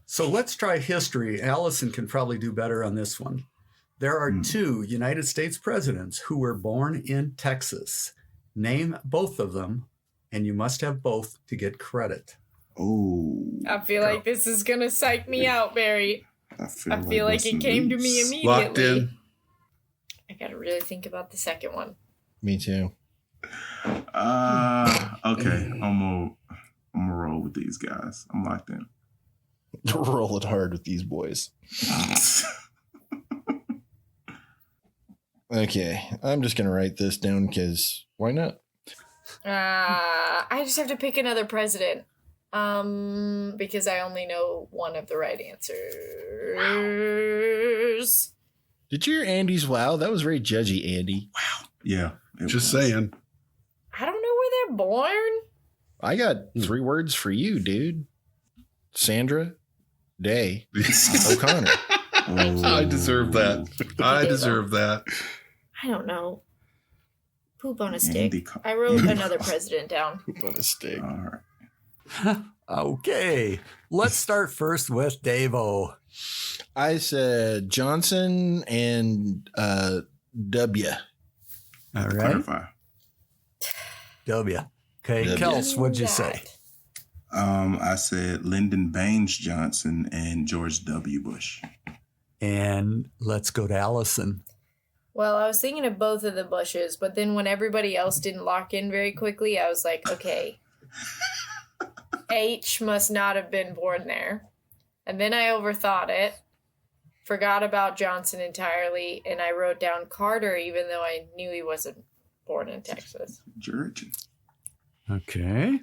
So let's try history. Allison can probably do better on this one. There are two United States presidents who were born in Texas. Name both of them, and you must have both to get credit. Oh. I feel like this is going to psych me out, Barry. I feel like it came to me immediately. Locked in. I got to really think about the second one. Me too. Okay. I'm gonna roll with these guys. I'm locked in. Rolling hard with these boys. Okay, I'm just gonna write this down because why not? I just have to pick another president. Because I only know one of the right answers. Did you hear Andy's wow? That was very judgy, Andy. Yeah. Just saying. I don't know where they're born. I got 3 words for you, dude. Sandra Day O'Connor. I deserve that. I deserve that. I don't know. Poop on a stick. Andy I wrote another president down. Poop on a stick. All right. Okay, let's start first with Dave-O. I said Johnson and W. All right, Clarify. W. Okay, W. Kels, what'd you say? I said Lyndon Baines Johnson and George W. Bush. And let's go to Allison. Well, I was thinking of both of the Bushes, but then when everybody else didn't lock in very quickly, I was like, okay, H must not have been born there. And then I overthought it, forgot about Johnson entirely, and I wrote down Carter, even though I knew he wasn't born in Texas. Georgia. Okay.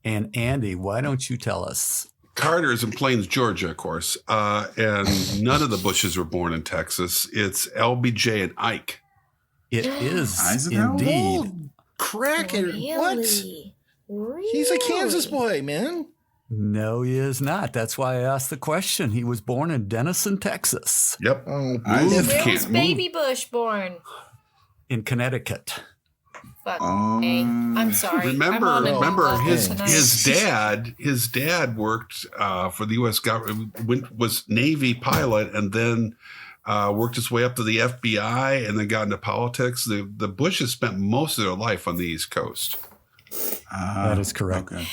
And Andy, why don't you tell us? Carter is in Plains, Georgia, of course. And none of the Bushes were born in Texas. It's LBJ and Ike. It is Eisenhower? indeed. Cracker. What? Really? He's a Kansas boy, man. No, he is not. That's why I asked the question. He was born in Denison, Texas, Yep. Oh, I- Moved, Where was can't Baby Bush born? in Connecticut. Fuck me. I'm sorry. Remember, I'm on a remember level his tonight. his dad worked for the U.S. government, was Navy pilot, and then worked his way up to the FBI, and then got into politics. The Bushes spent most of their life on the East Coast. That is correct. Okay.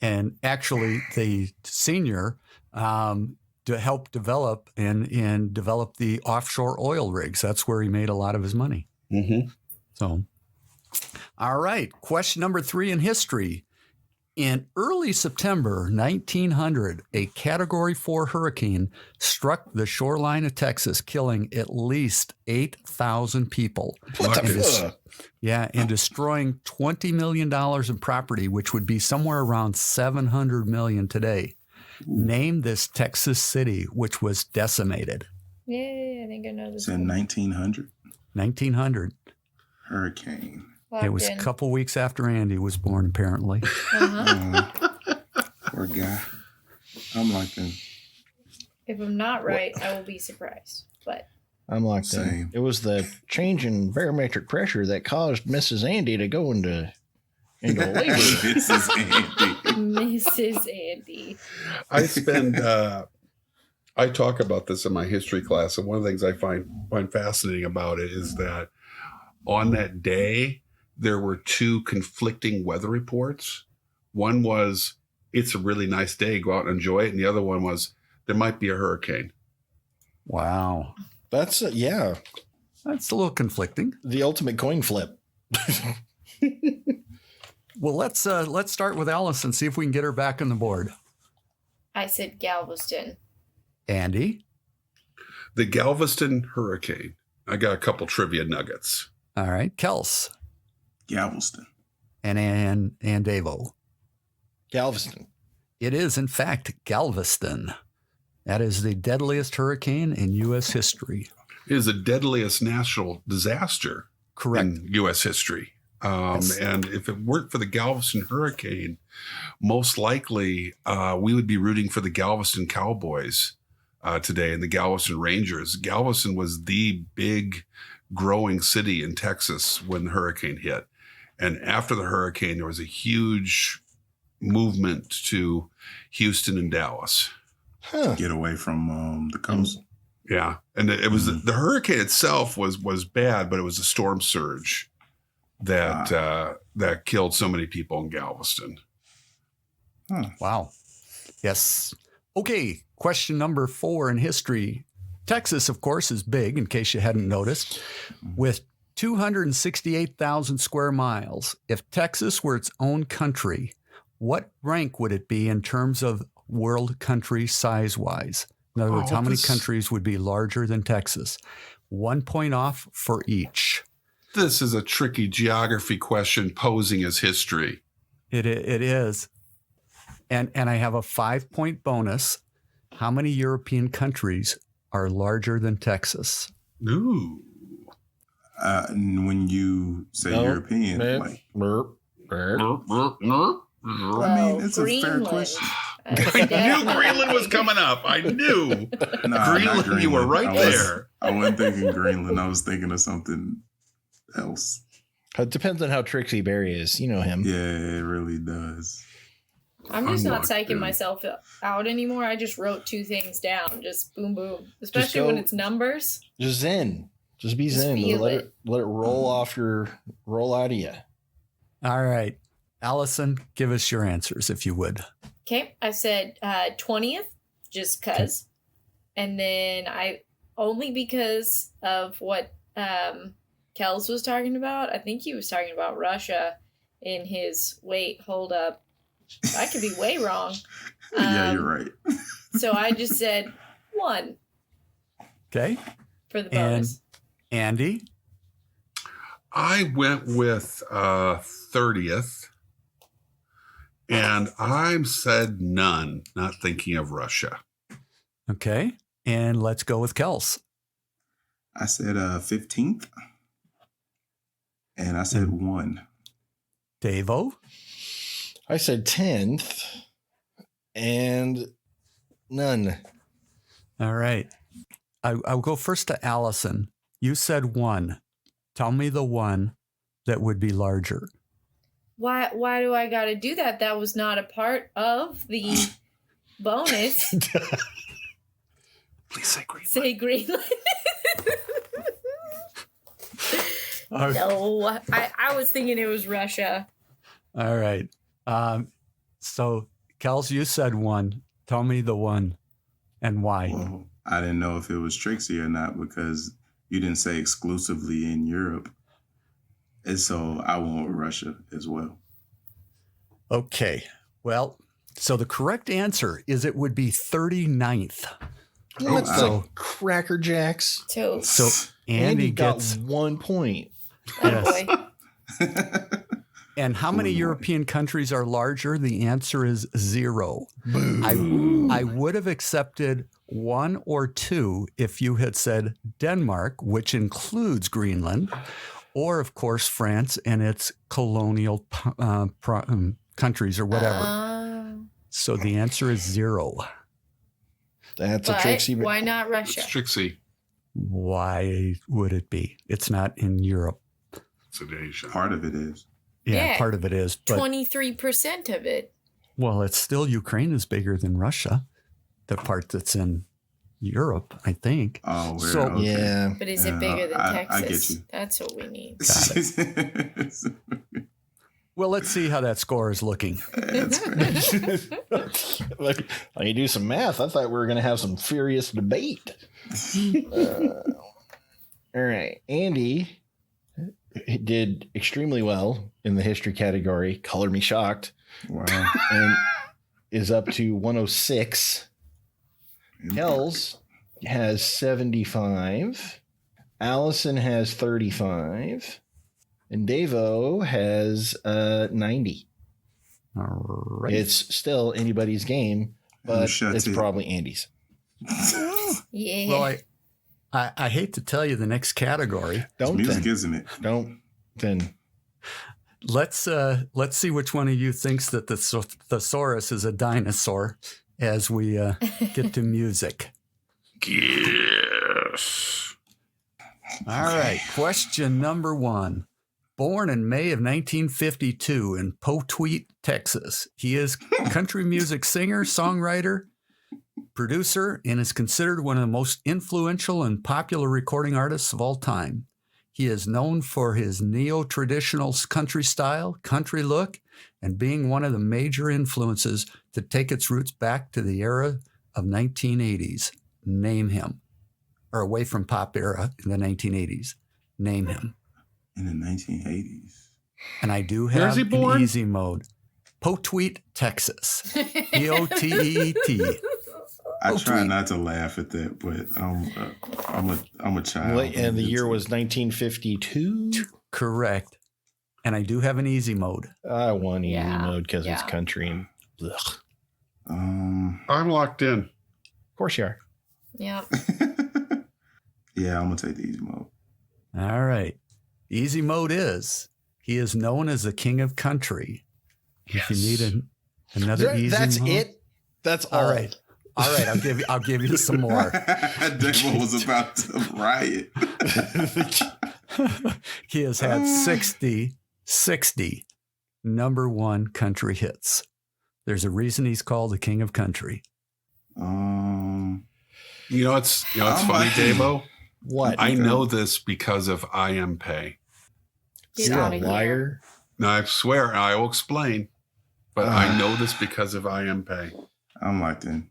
And actually, the senior to help develop and develop the offshore oil rigs. That's where he made a lot of his money. Mm-hmm. So, all right. Question number 3 in history. In early September 1900, a Category 4 hurricane struck the shoreline of Texas, killing at least 8,000 people. What the fuck? Yeah, and destroying $20 million in property, which would be somewhere around $700 million today. Name this Texas city which was decimated. Yeah, I think I know this. It's in 1900. 1900. Hurricane. It was a couple weeks after Andy was born, apparently. Poor guy. I'm like him. If I'm not right, I will be surprised. But I'm locked Same. in. It was the change in barometric pressure that caused Mrs. Andy to go into labor. Mrs. Andy. Mrs. Andy. I talk about this in my history class, and one of the things I find fascinating about it is that on that day, there were 2 conflicting weather reports. One was, it's a really nice day, go out and enjoy it. And the other one was, there might be a hurricane. Wow. That's yeah, That's a little conflicting. the ultimate coin flip. Well, let's start with Alice and see if we can get her back on the board. I said Galveston. Andy? The Galveston hurricane. I got a couple trivia nuggets. All right. Kels? Galveston. And Davo? Galveston. It is, in fact, Galveston. That is the deadliest hurricane in U.S. history. It is the deadliest natural disaster Correct. in U.S. history. Yes. And if it weren't for the Galveston hurricane, most likely we would be rooting for the Galveston Cowboys today and the Galveston Rangers. Galveston was the big growing city in Texas when the hurricane hit. And after the hurricane, there was a huge movement to Houston and Dallas. Huh. Get away from the coast. Yeah. And it was the hurricane itself was bad, but it was a storm surge that killed so many people in Galveston. Wow. Yes. Okay. Question number 4 in history. Texas, of course, is big, in case you hadn't noticed, with 268,000 square miles. If Texas were its own country, what rank would it be in terms of world country size-wise? In other words, how many countries would be larger than Texas? 1 point off for each. This is a tricky geography question posing as history. It is. And I have a 5-point bonus. How many European countries are larger than Texas? Ooh. When you say European, like, I mean, it's a fair question. I knew Greenland was coming up. I knew. No, Greenland, you were right there. I wasn't thinking Greenland. I was thinking of something else. It depends on how tricksy Barry is. You know him. Yeah, it really does. I'm just not locked psyching in. myself out anymore. I just wrote 2 things down. Just boom, boom. Especially when it's numbers. Just zen. Just be Just zen. feel Let it. it roll out of you. All right. Allison, give us your answers, if you would. Okay, I said 20th, just because. And then only because of what Kels was talking about. I think he was talking about Russia in his, hold up. I could be way wrong. Yeah, you're right. So I just said 1 Okay. for the bonus. And Andy? I went with 30th. And I said none, not thinking of Russia. Okay. And let's go with Kels. I said 15th. And I said 1. Davo? I said 10th and none. All right. I'll go first to Allison. You said 1. Tell me the one that would be larger. Why do I got to do that? That was not a part of the bonus. Please say Greenland. Say Greenland. No, I was thinking it was Russia. All right. So, Kels, you said one. Tell me the one and why. Well, I didn't know if it was Trixie or not because you didn't say exclusively in Europe. And so I went with Russia as well. Okay. Well, so the correct answer is it would be 39th. That's wow. like Cracker Jacks. So, So Andy got gets 1 point. oh yes. boy. And how many Oh, Lord. European countries are larger? The answer is 0. I would have accepted 1 or 2 if you had said Denmark, which includes Greenland, or of course France and its colonial countries or whatever. So the answer is 0. That's a But Trixie. why not Russia? It's Trixie. Why would it be? It's not in Europe. It's in Asia. Part of it is. Yeah, Yeah. part of it is. But 23% of it. well, it's still Ukraine is bigger than Russia. The part that's in Europe, I think. Oh, we're, So- okay. Yeah. But is it Yeah, bigger than I Texas? get you. That's what we need. Well, let's see how that score is looking. That's great. Like, when you do some math, I thought we were going to have some furious debate. All right. Andy did extremely well in the history category. Color me shocked. Wow. And is up to 106. Kells has 75. Allison has 35. And Davo has 90. All right. It's still anybody's game, but shut it's it. probably Andy's. Yeah. Well, I hate to tell you the next category. It's Don't music, then. isn't it? Don't then. Let's see which one of you thinks that the thesaurus is a dinosaur as we get to music. Yes. All right. Question number 1. Born in May of 1952 in Poteet, Texas, he is country music singer, songwriter, producer, and is considered one of the most influential and popular recording artists of all time. He is known for his neo-traditional country style, country look, and being one of the major influences to take its roots back to the era of 1980s. Name him. Or away from pop era in the 1980s. Name him. In the 1980s. And I do Where is have he born? an easy mode. Poteet, Texas. Poteet. I try tweet. not to laugh at that, but I'm a child. And the year was 1952. Correct. And I do have an easy mode. I won easy Yeah, mode because it's yeah. country. And ugh. I'm locked in. Of course you are. Yep. Yeah, I'm gonna take the easy mode. All right. Easy mode is he is known as the king of country. Yes. If you need another easy That's mode. it. That's all. All right. All right. I'll give you some more. Davo was about to riot. He has had 60 number 1 country hits. There's a reason he's called the king of country. You know, it's Oh, funny, my- Davo. What? I know this because of I Am Pay. Get You're out a of here. liar. No, I swear, and I will explain. But I know this because of I Am Pay. I'm locked in.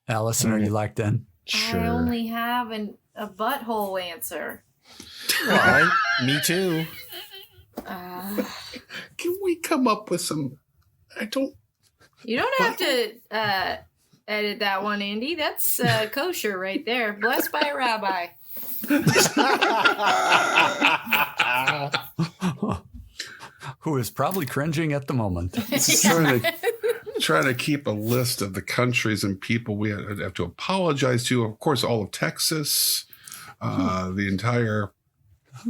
Allison, are you locked in? Sure. I only have a butthole answer. Me too. Can we come up with some? I don't. You don't have to edit that one, Andy. That's kosher right there. Blessed by a rabbi. Who is probably cringing at the moment. Trying to keep a list of the countries and people we have to apologize to. Of course, all of Texas, the entire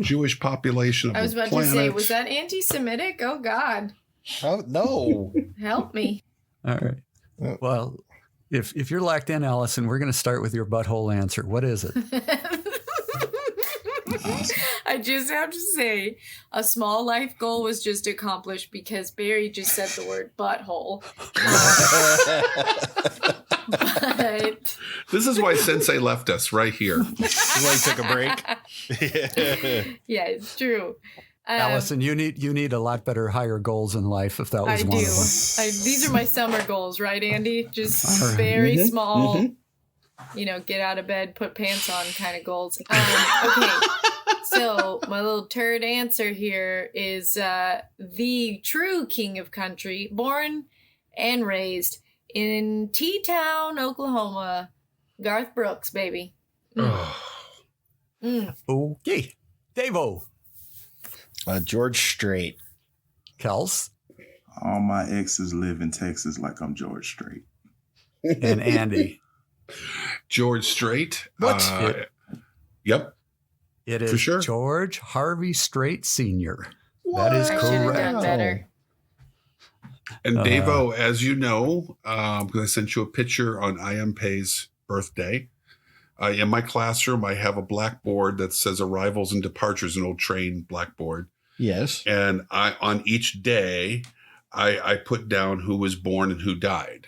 Jewish population of I was the about planet. to say, was that anti-Semitic? Oh God, Oh no. help me. All right. Well, if you're locked in, Allison, we're going to start with your butthole answer. What is it? I just have to say, a small life goal was just accomplished because Barry just said the word butthole. But This is why Sensei left us right here. Why he took a break. yeah, it's true. Allison, you need a lot better, higher goals in life if that was I one do. of them. These are my summer goals, right, Andy? Just All right. very small, get out of bed, put pants on kind of goals. Okay. So my little turd answer here is the true king of country, born and raised in T-Town, Oklahoma, Garth Brooks, baby. Okay. Davo. George Strait. Kels. All my exes live in Texas like I'm George Strait. And Andy. George Strait. What? Yep. It is For sure. George Harvey Strait Sr. That is I should have done correct. better. And Davo, as you know, because I sent you a picture on I.M. Pei's birthday, in my classroom, I have a blackboard that says arrivals and departures, an old train blackboard. Yes. And on each day, I put down who was born and who died.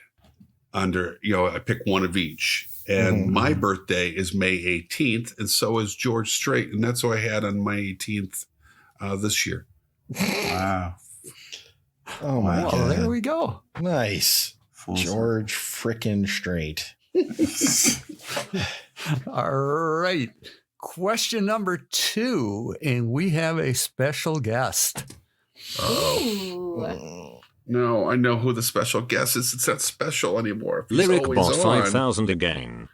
I pick one of each. And my birthday is May 18th, and so is George Strait. And that's what I had on May 18th this year. Wow. Oh my Well, god. there we go. Nice. Full George frickin' Strait. All right. Question number 2, and we have a special guest. Ooh. No, I know who the special guest is. It's not special anymore. He's Lyric always Boss on. 5000 again.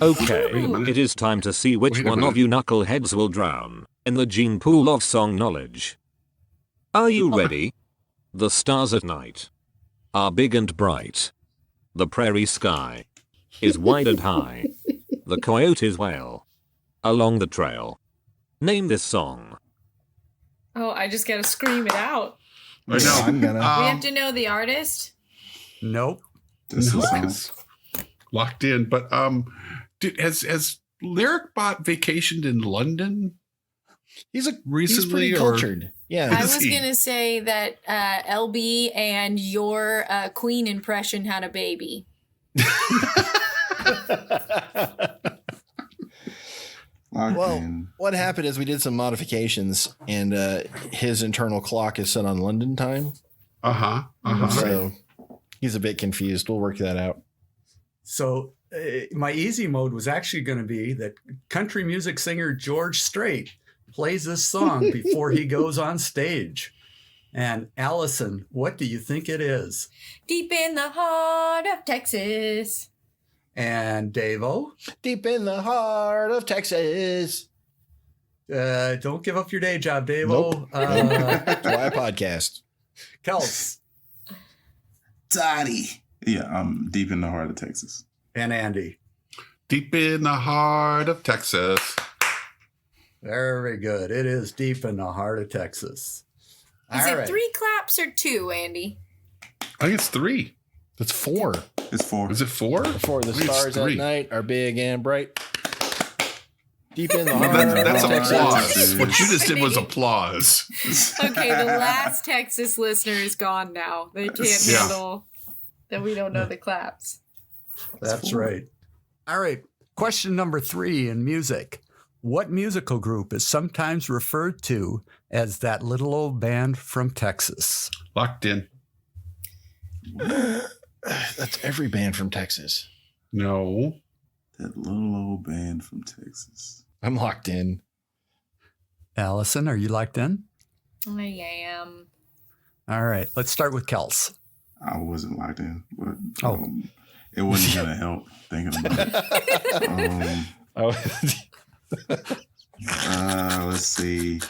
Okay, Wait a minute. it is time to see which Wait a one of minute. you knuckleheads will drown in the gene pool of song knowledge. Are you ready? The stars at night are big and bright. The prairie sky is wide and high. The coyotes wail along the trail. Name this song. Oh, I just gotta scream it out. I know. I'm gonna. We have to know the artist. Nope. This No, is it's locked in. But has Lyric Bot vacationed in London? He's recently pretty or- cultured. Yeah. I was he? gonna say that LB and your Queen impression had a baby. locked Well, in. what happened is we did some modifications, and his internal clock is set on London time. So he's a bit confused. We'll work that out. So my easy mode was actually going to be that country music singer George Strait plays this song before he goes on stage. And Allison, what do you think it is? Deep in the heart of Texas. And Davo, Deep in the heart of Texas. don't give up your day job, Davo. That's why I podcast. Kels Dottie. Yeah, I'm deep in the heart of Texas. and Andy. Deep in the heart of Texas. Very good. It is deep in the heart of Texas. Is All it right. 3 claps or 2, Andy? I think it's 3. That's 4. It's 4. Is it 4? For the I think it's stars 3. at night are big and bright. Deep in the Well, heart that's of applause. Texas. What you just did was applause. Okay, the last Texas listener is gone now. They can't Yeah. handle that we don't know the claps. That's right. All right. Question number 3 in music. What musical group is sometimes referred to as that little old band from Texas? Locked in. That's every band from Texas. No. That little old band from Texas. I'm locked in. Allison, are you locked in? I am. All right. Let's start with Kels. I wasn't locked in, but Oh. it wasn't going to help thinking about it. Oh, Let's see.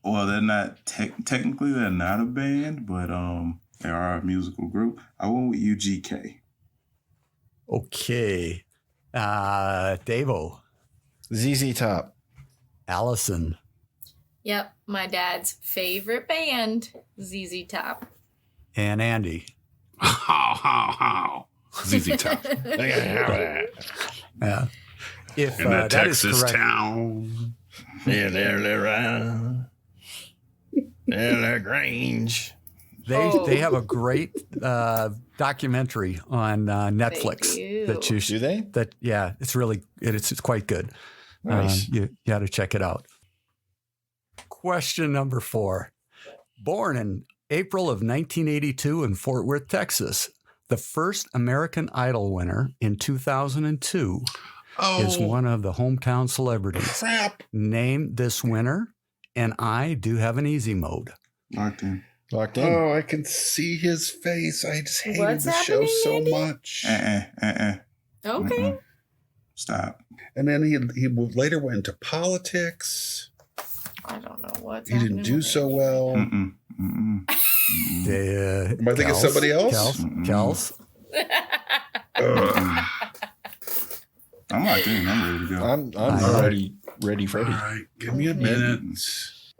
Well, they're not technically they're not a band, but they are a musical group. I went with UGK. Okay. Davo, ZZ Top. Allison, Yep, my dad's favorite band, ZZ Top. and Andy. How. ZZ Top. Yeah. If In that that is Texas correct, town. Grange. they have a great documentary on Netflix do. that you Do they? that yeah, it's really it's quite good. Nice. You got to check it out. Question number 4. Born in April of 1982 in Fort Worth, Texas, the first American Idol winner in 2002 is one of the hometown celebrities. Crap. Name this winner, and I do have an easy mode. Locked in. Locked in. Oh, I can see his face. I just hated What's the show happening, so Andy? much. Okay. Mm-mm. Stop. And then he later went into politics. I don't know what's He didn't happening do with so it. well. Mm-mm. Mm-mm. Mm-mm. Am I thinking of somebody else? Kels? Mm-mm. I'm locked in. I'm ready to go. I'm All ready, All Freddy. right, give me a minute.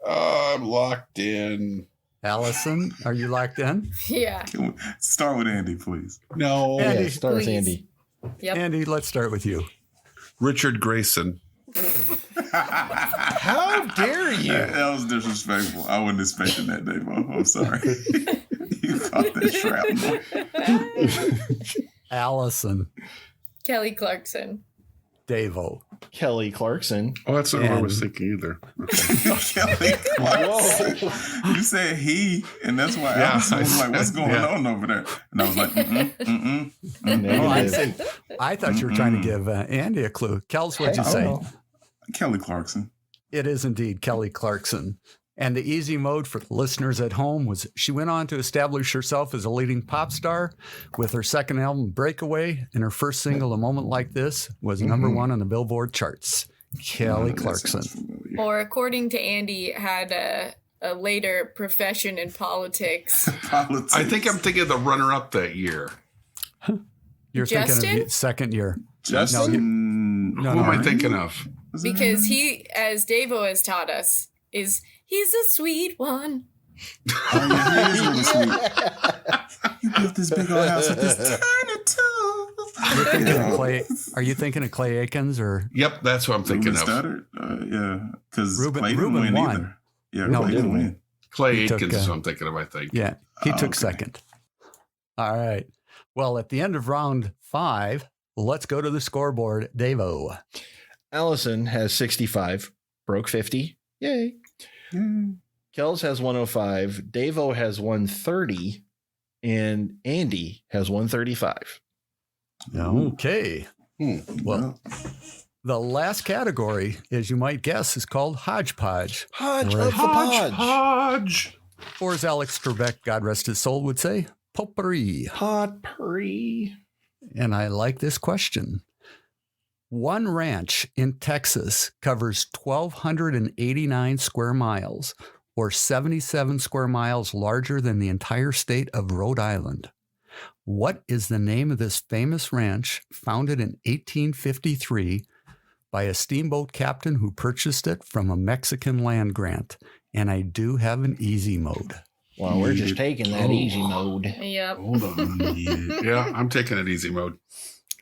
I'm locked in. Allison, are you locked in? Yeah. Can we start with Andy, please? No, Andy, Yeah, start with please. Andy. Yep. Andy, let's start with you. Richard Grayson. How dare you? That was disrespectful. I wasn't expecting that, Dave. I'm sorry. You caught that shrapnel. Allison, Kelly Clarkson. Davo. Kelly Clarkson. Oh, that's not what I was And- thinking either. Kelly Clarkson. You said he, and that's why Yeah, Allison was like, what's going yeah. on over there? And I was like, mm-mm. Oh, I Negative. see. I thought you were trying to give Andy a clue. Kels, what'd you Hey, I say? don't know. Kelly Clarkson. It is indeed Kelly Clarkson. And the easy mode for the listeners at home was she went on to establish herself as a leading pop star with her second album, Breakaway, and her first single, A Moment Like This, was number 1 on the Billboard charts. Kelly That Clarkson. sounds familiar. Or according to Andy, had a later profession in politics. Politics. I think I'm thinking of the runner-up that year. You're thinking Justin? of the second year. Justin. No, Who am I Harden? thinking of? Was that Because him? he, as Davo has taught us, he's a sweet one. Oh, yeah, he is really sweet. You built this big old house with this tiny tool. You're thinking of Clay, are you thinking of Clay Aikens or Yep, that's what I'm thinking Ruben of. Studdard? Yeah, because Ruben- Clay didn't Ruben win won. either. Yeah, No, Clay he didn't didn't win. Clay He took, Aikens is what I'm thinking of, I think. Yeah, he took Okay. second. All right. Well, at the end of round 5, let's go to the scoreboard. Davo. Allison has 65, broke 50. Yay. Kels has 105. Davo has 130. And Andy has 135. Okay. Well, Well, the last category, as you might guess, is called Hodgepodge. Hodge Right. of the podge. Hodge. Or as Alex Trebek, God rest his soul, would say, potpourri. Potpourri. And I like this question. One ranch in Texas covers 1,289 square miles, or 77 square miles larger than the entire state of Rhode Island. What is the name of this famous ranch founded in 1853 by a steamboat captain who purchased it from a Mexican land grant? And I do have an easy mode. Well, we're just taking that Oh. easy mode. Yep. Hold on. Yeah, I'm taking it easy mode.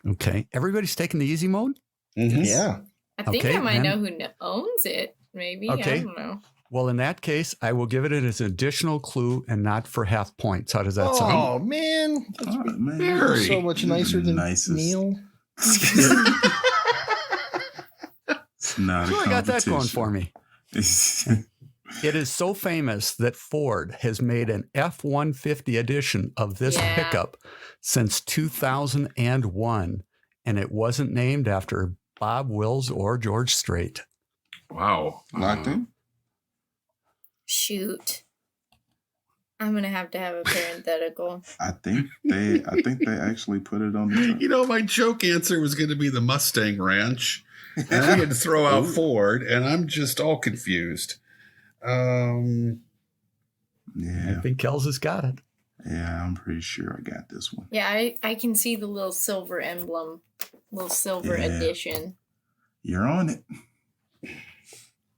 Okay. Everybody's taking the easy mode? Yeah. I think Okay, I might then- know who owns it. Maybe. Okay. I don't know. Well, in that case, I will give it as an additional clue and not for half points. How does that sound? Oh, man. oh, man. Very. So much nicer than Nicest. Neil. It's not So a I got that going for me. competition. It is so famous that Ford has made an F-150 edition of this Yeah. pickup since 2001, and it wasn't named after Bob Wills or George Strait. Wow. Locked in? Shoot. I'm gonna have to have a parenthetical. I think they actually put it on the top. You know, my joke answer was going to be the Mustang Ranch. And I had to throw out Ford, and I'm just all confused. I Yeah, think Kels has got it. I'm pretty sure I got this one. Yeah, I can see the little silver emblem, little silver Yeah. edition. You're on it.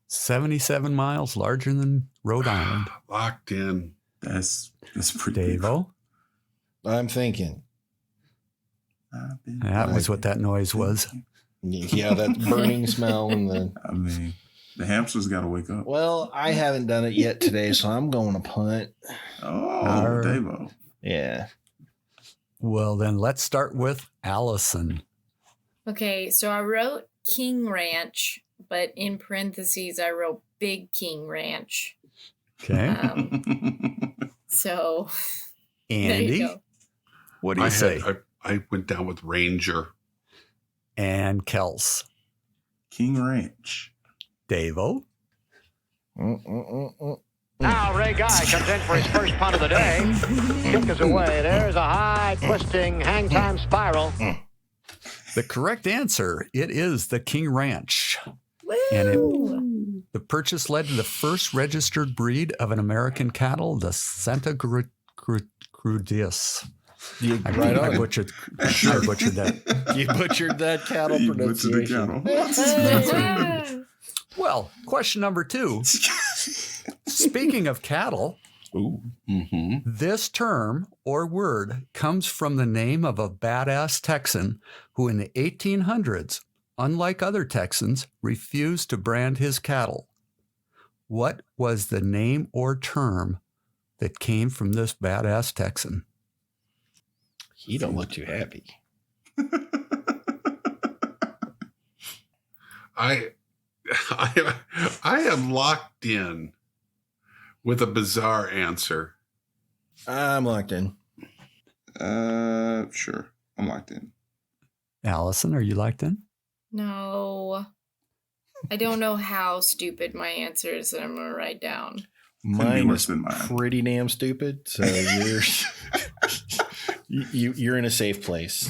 77 miles larger than Rhode Island. Locked in. That's pretty big. Davo, I'm thinking. that was what that noise was. Yeah, that burning smell and the. I mean, the hamsters got to wake up. Well, I haven't done it yet today, so I'm going to punt. Oh, Arr. Davo. Yeah. Well, then let's start with Allison. Okay, so I wrote King Ranch, but in parentheses, I wrote Big King Ranch. Okay. So there you Andy, go. what do you say? I went down with Ranger. And Kels. King Ranch. Dave-O. Now Ray Guy comes in for his first punt of the day. Kick is away. There's a high, twisting, hang time spiral. The correct answer, it is the King Ranch. Woo! And the purchase led to the first registered breed of an American cattle, the Santa Crudis. I butchered that. You butchered that cattle You butchered pronunciation. the cattle. Well, question number 2. Speaking of cattle, this term or word comes from the name of a badass Texan who in the 1800s, unlike other Texans, refused to brand his cattle. What was the name or term that came from this badass Texan? You don't look too happy. I am locked in with a bizarre answer. I'm locked in. Sure. I'm locked in. Allison, are you locked in? No. I don't know how stupid my answer is that I'm going to write down. Mine worse is than mine. pretty damn stupid. So you're in a safe place.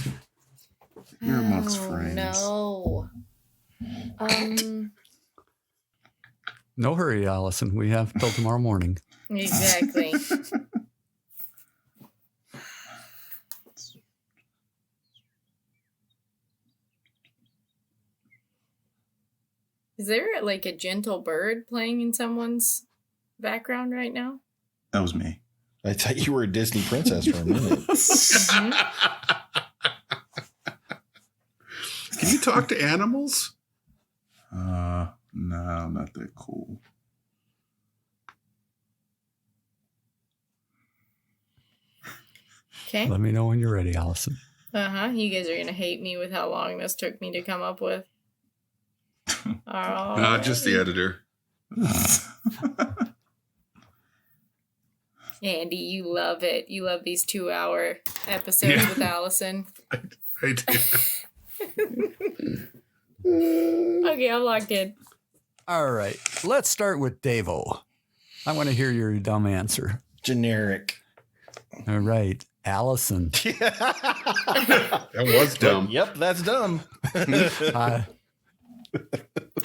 You're amongst friends. No. No hurry, Allison. We have till tomorrow morning. Exactly. Is there like a gentle bird playing in someone's background right now? That was me. I thought you were a Disney princess for a minute. Can you talk to animals? No, I'm not that cool. Okay. Let me know when you're ready, Allison. You guys are going to hate me with how long this took me to come up with. Just the editor. Andy, you love it. You love these 2-hour episodes with Allison. I do. Okay, I'm locked in. All right. Let's start with Dave-O. I want to hear your dumb answer. Generic. All right. Allison. That was dumb. Yep, that's dumb. I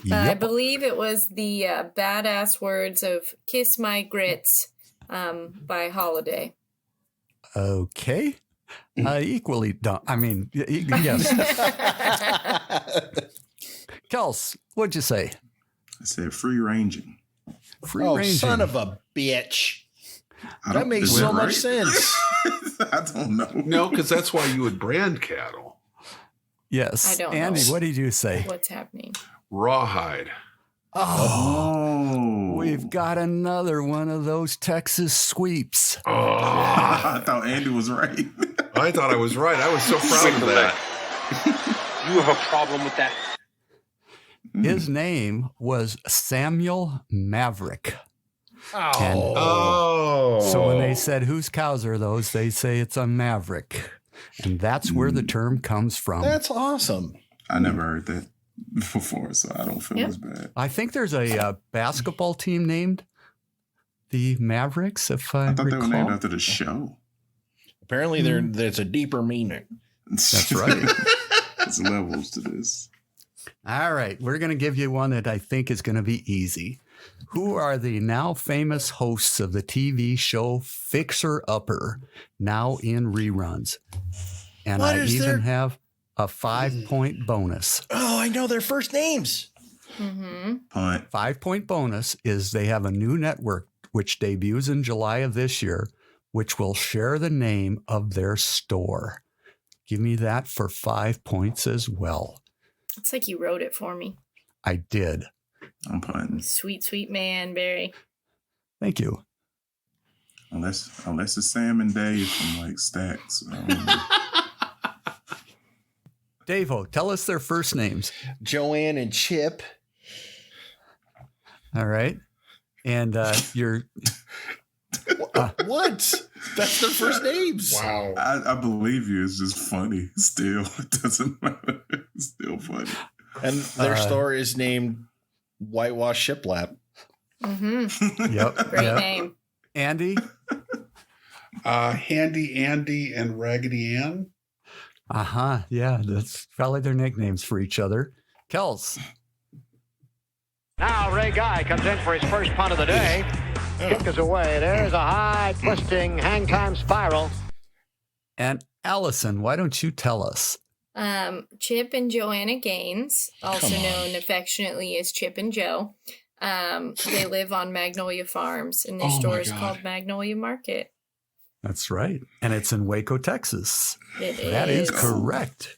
Yep. believe it was the badass words of Kiss My Grits by Holiday. Okay. Equally dumb. I mean, yes. Kels, what'd you say? I said free ranging. Free Oh, ranging. son of a bitch. I That don't- makes is so that much right? sense. I don't know. No, because that's why you would brand cattle. Yes. I don't Andy, know. what did you say? What's happening? Rawhide. Oh, We've got another one of those Texas sweeps. Oh, I thought Andy was right. I thought I was right. I was so proud of that. You have a problem with that? His name was Samuel Maverick. And Oh. so when they said, whose cows are those? They say it's a Maverick. And that's where the term comes from. That's awesome. I never heard that before, so I don't feel Yep. as bad. I think there's a basketball team named the Mavericks, if I I thought recall. they were named after the show. Apparently, there's a deeper meaning. That's right. There's levels to this. All right, we're going to give you one that I think is going to be easy. Who are the now famous hosts of the TV show Fixer Upper, now in reruns? And What I is even their- have a 5-point bonus. Oh, I know their first names. Mm-hmm. Punt. 5-point bonus is they have a new network which debuts in July of this year, which will share the name of their store. Give me that for 5 points as well. It's like you wrote it for me. I did. I'm punting. Sweet, sweet man, Barry. Thank you. Unless it's Sam and Dave from like Stacks. I don't know. Dave-O, tell us their first names. Joanne and Chip. All right. And you're... What? That's their first names. Wow. I believe you. It's just funny. Still, it doesn't matter. It's still funny. And their store is named Whitewash Shiplap. Mm-hmm. Yep. Great name. Andy? Handy Andy and Raggedy Ann. Uh-huh. Yeah, that's probably their nicknames for each other. Kels? Now Ray Guy comes in for his first punt of the day. Kick is away. There's a high twisting hang time spiral. And Allison, why don't you tell us? Chip and Joanna Gaines, also known affectionately as Chip and Joe. They live on Magnolia Farms, and their store is called Magnolia Market. That's right. And it's in Waco, Texas. That is correct.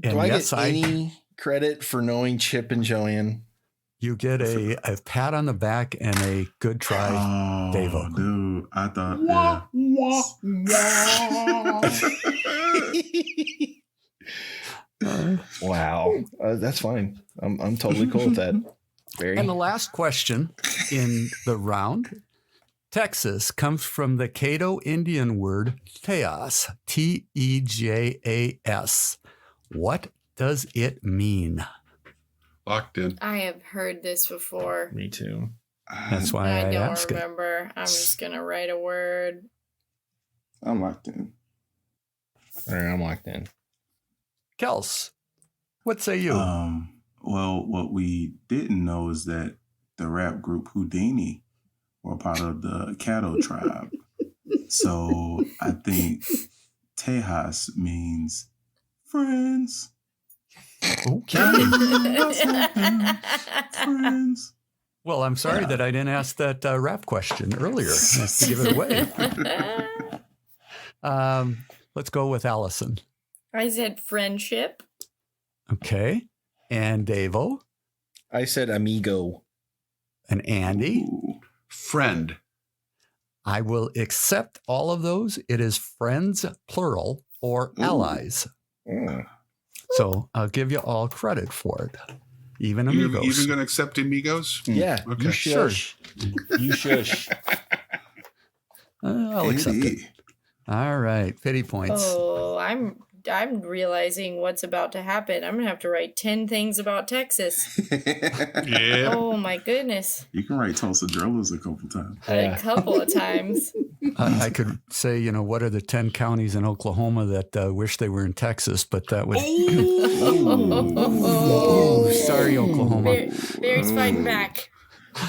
And Do I get any credit for knowing Chip and Joanne? You get a pat on the back and a good try, Davo. Dude, I thought, Wow. That's fine. I'm totally cool with that. Barry. And the last question in the round, Texas comes from the Caddo Indian word Tejas, Tejas. What does it mean? Locked in. I have heard this before. Me too. That's why I don't ask it. remember. I'm just going to write a word. I'm locked in. All right, I'm locked in. Kels, what say you? Well, what we didn't know is that the rap group Houdini were part of the Caddo tribe. So I think Tejas means friends. Okay. Friends. Well, I'm sorry that I didn't ask that rap question earlier to give it away. Let's go with Allison. I said friendship. Okay. And Davo. I said amigo. And Andy. Ooh. Friend. I will accept all of those. It is friends, plural, or allies. Mm. So I'll give you all credit for it. Even You're amigos. even going to accept amigos? Yeah. Okay. You shush. You shush. I'll accept it. All right. Pity points. Oh, I'm realizing what's about to happen. I'm going to have to write 10 things about Texas. Yeah. Oh, my goodness. You can write Tulsa Drillers a couple times. A couple of times. I could say, what are the 10 counties in Oklahoma that wish they were in Texas, but that would... Oh, sorry, Oklahoma. Barry's fighting back.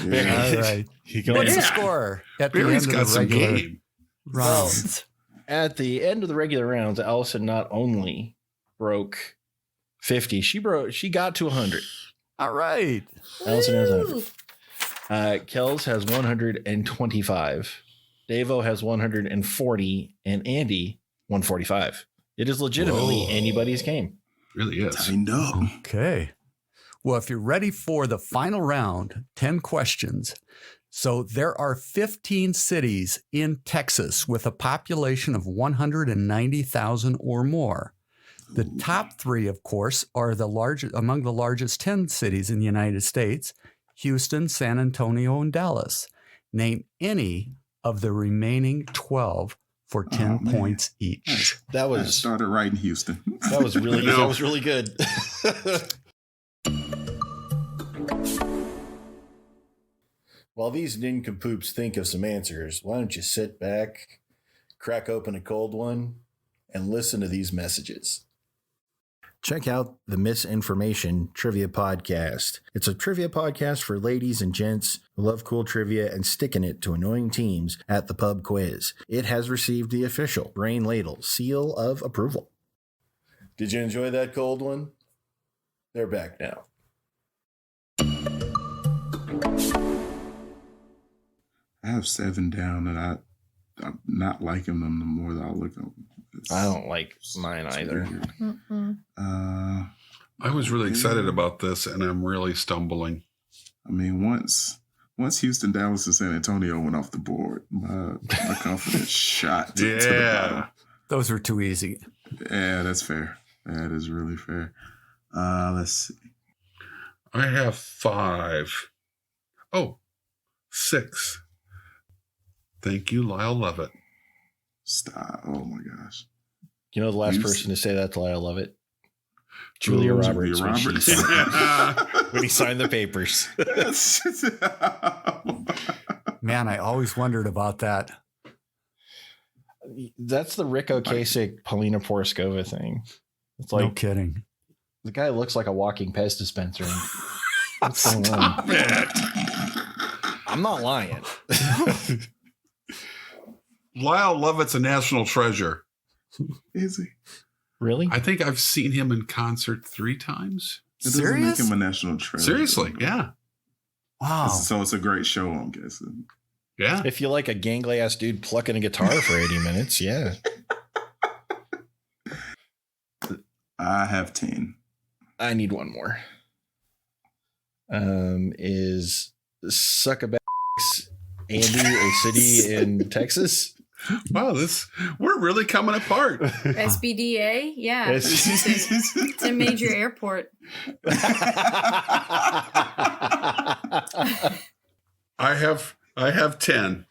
All right. What's the score at the Barry's end got of the some regular game. rounds? At the end of the regular rounds, Allison not only broke 50, she got to 100. All right. Allison has 100. Kels has 125. Davo has 140, and Andy 145. It is legitimately anybody's game. Really is. Tightened up. Okay. Well, if you're ready for the final round, 10 questions. So there are 15 cities in Texas with a population of 190,000 or more. The top three, of course, are among the largest 10 cities in the United States: Houston, San Antonio, and Dallas. Name any of the remaining 12 for 10 points each. That I was started writing Houston. that was really that was really good. While these nincompoops think of some answers, why don't you sit back, crack open a cold one, and listen to these messages. Check out the Misinformation Trivia Podcast. It's a trivia podcast for ladies and gents who love cool trivia and sticking it to annoying teams at the pub quiz. It has received the official Brain Ladle seal of approval. Did you enjoy that cold one? They're back now. I have 7 down, and I'm not liking them the more that I look at them. I don't like mine either. I was really excited about this, and I'm really stumbling. I mean, once Houston, Dallas, and San Antonio went off the board, my confidence shot to the bottom. Those were too easy. Yeah, that's fair. That is really fair. Let's see. I have 5. Oh, 6. Thank you, Lyle Lovett. Stop. Oh my gosh. You know the last person to say that to Lyle Lovett? Julia Roberts. When he signed the papers. Man, I always wondered about that. That's the Rick Ocasek, Paulina Poroskova thing. It's like, no kidding. The guy looks like a walking pest dispenser. Stop it. I'm not lying. Lyle Lovett's a national treasure. Is he? Really? I think I've seen him in concert 3 times. It doesn't make him a national treasure. Seriously, yeah. Wow. So it's a great show, I'm guessing. Yeah. If you like a gangly ass dude plucking a guitar for 80 minutes, yeah. I have 10. I need one more. Is Suckabax Andy a city in Texas? Wow, we're really coming apart. SBDA? Yeah. It's a major airport. I have 10.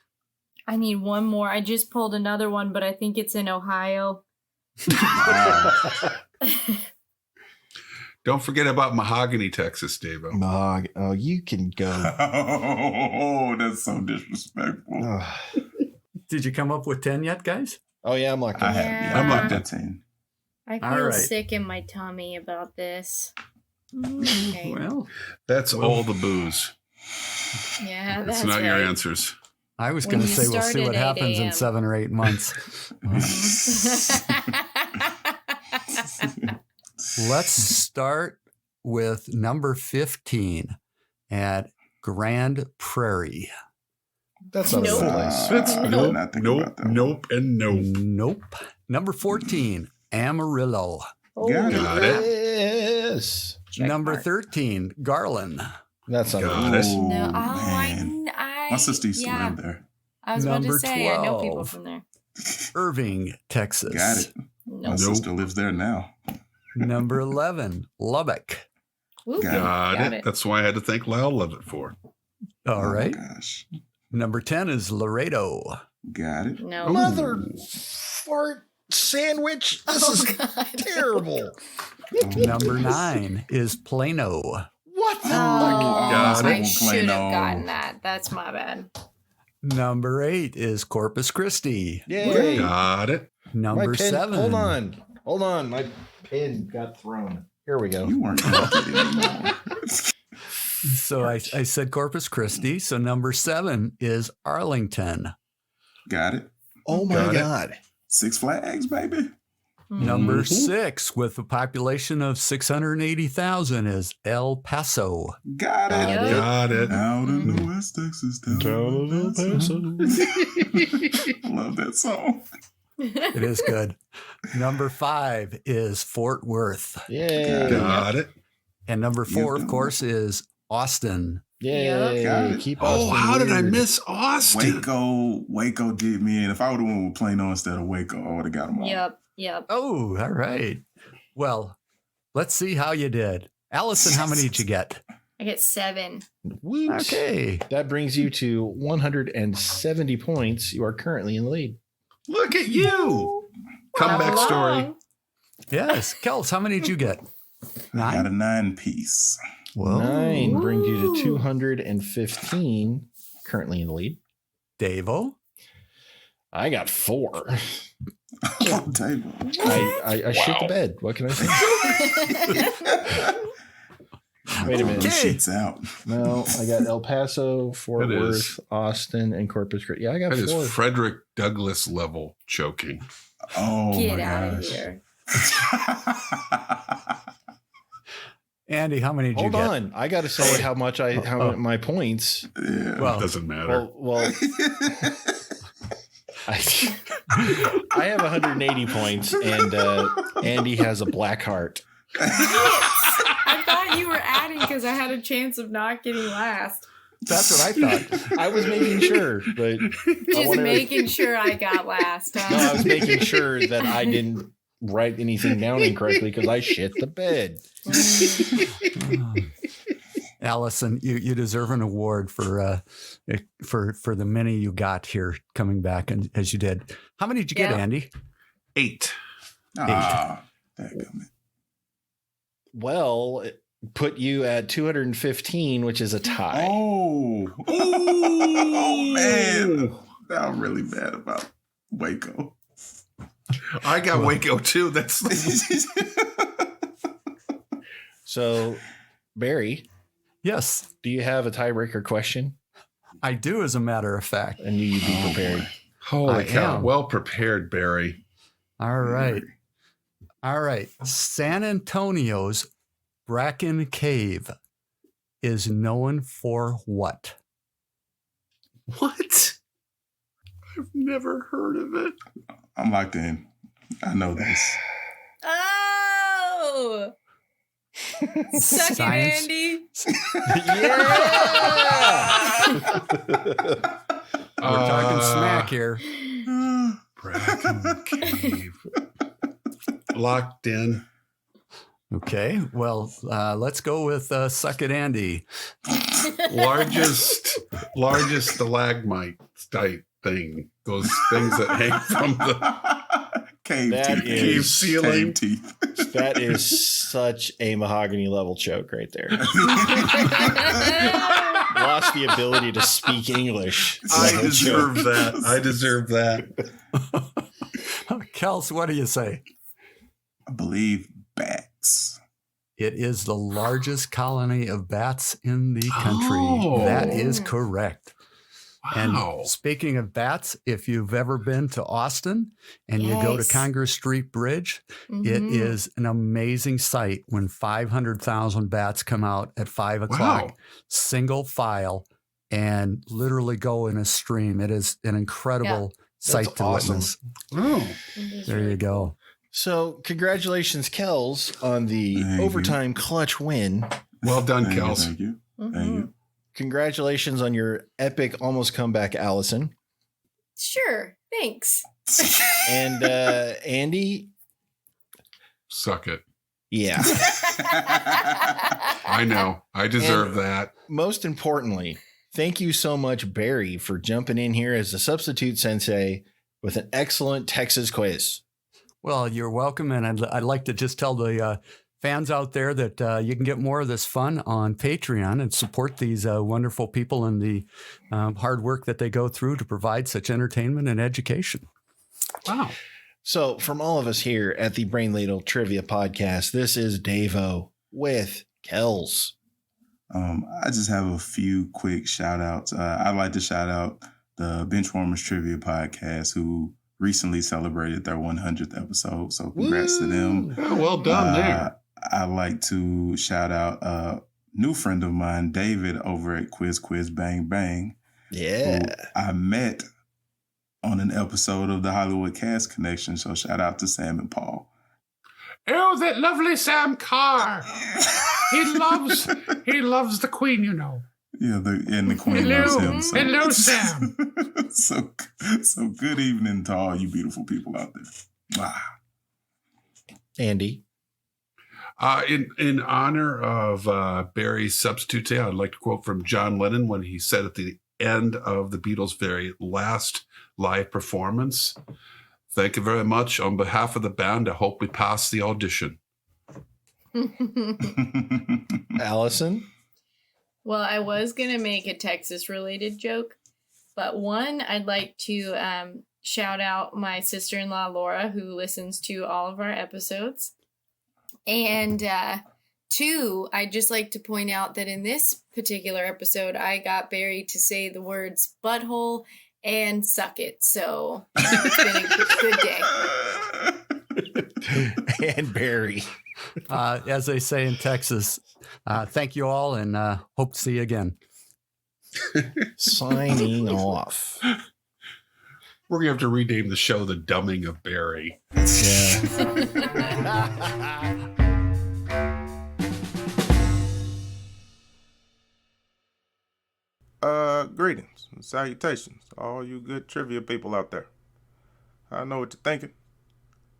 I need one more. I just pulled another one, but I think it's in Ohio. Don't forget about Mahogany, Texas, Dave. Oh, you can go. Oh, that's so disrespectful. Did you come up with 10 yet, guys? Oh, yeah, I'm locked in. I'm locked at 10. I All feel right. sick in my tummy about this. Okay. Well, That's all the booze. Yeah, That's that's not right. your answers. I was When going to you say we'll start see what at 8 happens in a.m. 7 or 8 months. Let's start with number 15 at Grand Prairie. That's not Nope. a place. That's Nope. Not thinking about that one. nope, and nope. Nope. Number 14, Amarillo. Got it. Got it. Yes. Check Number mark. 13, Garland. That's not Got it. Oh, No, man. My sister used to yeah. live there. I was about Number to say, I know people 12. from there. Irving, Texas. Got it. No. My sister lives there now. Number 11, Lubbock. Ooh, Got Got it. That's why I had to thank Lyle Lovett for. All Oh, right. my gosh. Number 10 is Laredo. Got it. No. Mother fart sandwich. This is God. terrible. Number 9 is Plano. What the Got I it. should Plano. have gotten that. That's my bad. Number 8 is Corpus Christi. Yay. Got it. Number My pen, 7. Hold on. My pen got thrown. Here we go. You weren't talking anymore. So I said Corpus Christi. So number 7 is Arlington. Got it. Oh my Got it. God. Six Flags, baby. Number 6, with a population of 680,000, is El Paso. Got it. Yep. Got it. Out in the West Texas town of El Paso. Love that song. It is good. Number 5 is Fort Worth. Yay. Got it. And number 4, of done course, is Austin. Yay. Got it. Keep Oh, Austin how did I weird. miss Austin? Waco did me in. If I would have went with Plano instead of Waco, I would have got them all. Yep. Oh, all right. Well, let's see how you did. Allison, how many did you get? I get 7. Woot. Okay. That brings you to 170 points. You are currently in the lead. Look at you. Comeback Not story. long. Yes. Kels, how many did you get? I got 9? a 9-piece. Whoa. 9 brings you Ooh. to 215, currently in the lead. Davo? I got 4. Oh, table. I shit the bed. What can I say? Wait a minute. The sheets out. No, I got El Paso, Fort That Worth, is- Austin, and Corpus Christi. Yeah, I got That 4. is Frederick Douglass level choking. Oh, Get my out of gosh. here. Andy, how many did you Hold get? on. I got to say how much my points. Yeah. Well, Doesn't matter. Well, I have 180 points, and Andy has a black heart. I thought you were adding because I had a chance of not getting last. that's what I thought. I was making sure, but Just making sure I got last. No, I was making sure that I didn't write anything down incorrectly because I shit the bed. Allison, you deserve an award for the many you got here coming back and as you did. How many did you get, Andy? 8. Ah, that Well, it put you at 215, which is a tie. Oh man. Now I'm really mad about Waco. I got Waco too. That's So, Barry. Yes. Do you have a tiebreaker question? I do, as a matter of fact. And you be prepared. Holy cow. Well prepared, Barry. All right. All right. San Antonio's Bracken Cave is known for what? What? I've never heard of it. I'm locked in. I know this. Oh! Suck Science. it, Andy. We're talking smack here. Bracken Cave. Locked in. Okay. Well, let's go with Suck It, Andy. Largest stalagmite type thing. Those things that hang from the cave ceiling. Cave teeth. That is such a mahogany level joke right there. Lost the ability to speak English. I deserve that. Kels, what do you say? I believe bats. It is the largest colony of bats in the country. Oh. That is correct. Wow. And speaking of bats, if you've ever been to Austin and you go to Congress Street Bridge, it is an amazing sight when 500,000 bats come out at 5 o'clock, single file, and literally go in a stream. It is an incredible sight to witness. Oh. There you go. So congratulations, Kels, on the overtime clutch win. Well done, Kels. Thank you. Thank you. Congratulations on your epic almost comeback, Allison. Sure. Thanks. And Andy. Suck it. Yeah. I know. I deserve that. Most importantly, thank you so much, Barry, for jumping in here as the substitute sensei with an excellent Texas quiz. Well, you're welcome. And I'd like to just tell the fans out there that you can get more of this fun on Patreon and support these wonderful people and the hard work that they go through to provide such entertainment and education. Wow. So from all of us here at the Brain Ladle Trivia Podcast, this is Davo with Kels. I just have a few quick shout outs. I'd like to shout out the Benchwarmers Trivia Podcast, who recently celebrated their 100th episode. So congrats to them. Oh, well done there. I'd like to shout out a new friend of mine, David, over at Quiz Bang Bang. Yeah. Who I met on an episode of the Hollywood Cast Connection. So shout out to Sam and Paul. Oh, that lovely Sam Carr. He loves the Queen, you know. Yeah, the Queen loves him. So. Hello, Sam. so good evening to all you beautiful people out there. Wow. Andy. In honor of Barry's Substitute Sensei, I'd like to quote from John Lennon when he said at the end of the Beatles' very last live performance, "Thank you very much. On behalf of the band, I hope we pass the audition." Allison? Well, I was going to make a Texas-related joke, but one, I'd like to shout out my sister-in-law, Laura, who listens to all of our episodes. And two, I'd just like to point out that in this particular episode, I got Barry to say the words butthole and suck it. So it's been a good day. And Barry. As they say in Texas, thank you all and hope to see you again. Signing off. We're going to have to rename the show The Dumbing of Barry. Greetings and salutations to all you good trivia people out there. I know what you're thinking.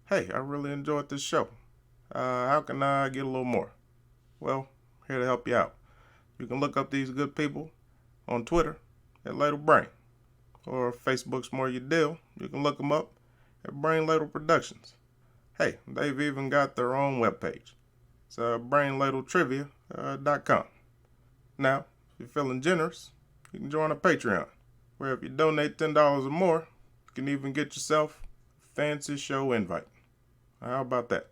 Hey, I really enjoyed this show. How can I get a little more? Well, here to help you out. You can look up these good people on Twitter at Ladle Brain. Or if Facebook's more your deal, you can look them up at Brain Ladle Productions. Hey, they've even got their own webpage. It's brainladletrivia.com. Now, if you're feeling generous, you can join a Patreon, where if you donate $10 or more, you can even get yourself a fancy show invite. How about that?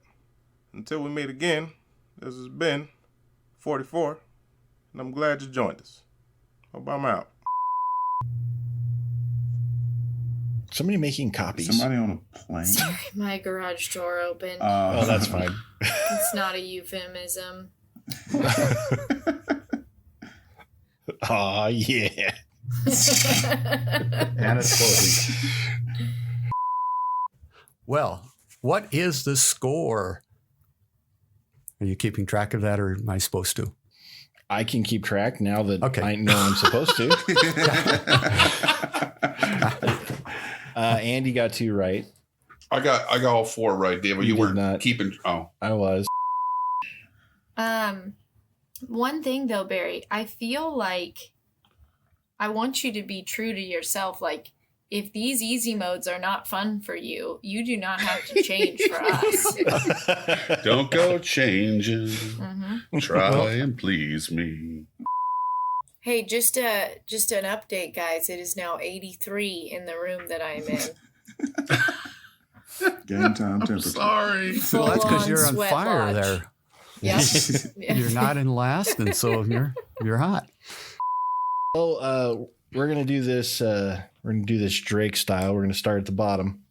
Until we meet again, this has been 44, and I'm glad you joined us. Hope I'm out. Somebody making copies. Somebody on a plane. Sorry, my garage door opened. Oh, that's fine. It's not a euphemism. Oh, yeah. And it's closing. Well, what is the score? Are you keeping track of that, or am I supposed to? I can keep track now that Okay. I know I'm supposed to. Andy got 2 right. I got all 4 right, David. You did weren't not. keeping. Oh, I was. One thing though, Barry, I feel like I want you to be true to yourself. Like, if these easy modes are not fun for you, you do not have to change for us. don't go changing. Mm-hmm. Try and please me. Hey, just an update, guys. It is now 83 in the room that I'm in. Game time I'm temperature. sorry. Well, that's because Full-on you're on sweat fire lodge. there. Yep. You're not in last, and so you're hot. Well, we're gonna do this. We're gonna do this Drake style. We're gonna start at the bottom.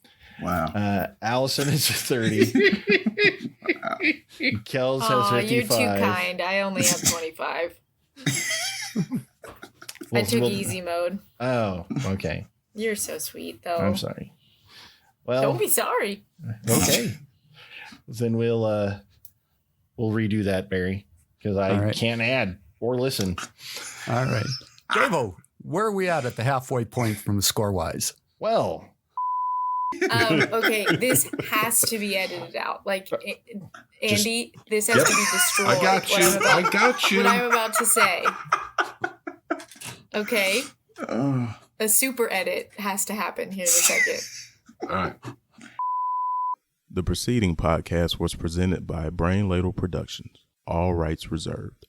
Wow. Allison is 30. Kels has Aw, 55. you're too kind. I only have 25. I took easy mode. Oh, okay. You're so sweet, though. I'm sorry. Well, Don't be sorry. okay. Then we'll redo that, Barry, because I All right. can't add or listen. All right. Davo, where are we at the halfway point from score-wise? Well, Okay, this has to be edited out. Like, Andy, this has to be destroyed. I got you. I got you. What I'm about to say. Okay? Oh. A super edit has to happen here in a second. All right. The preceding podcast was presented by Brain Ladle Productions. All rights reserved.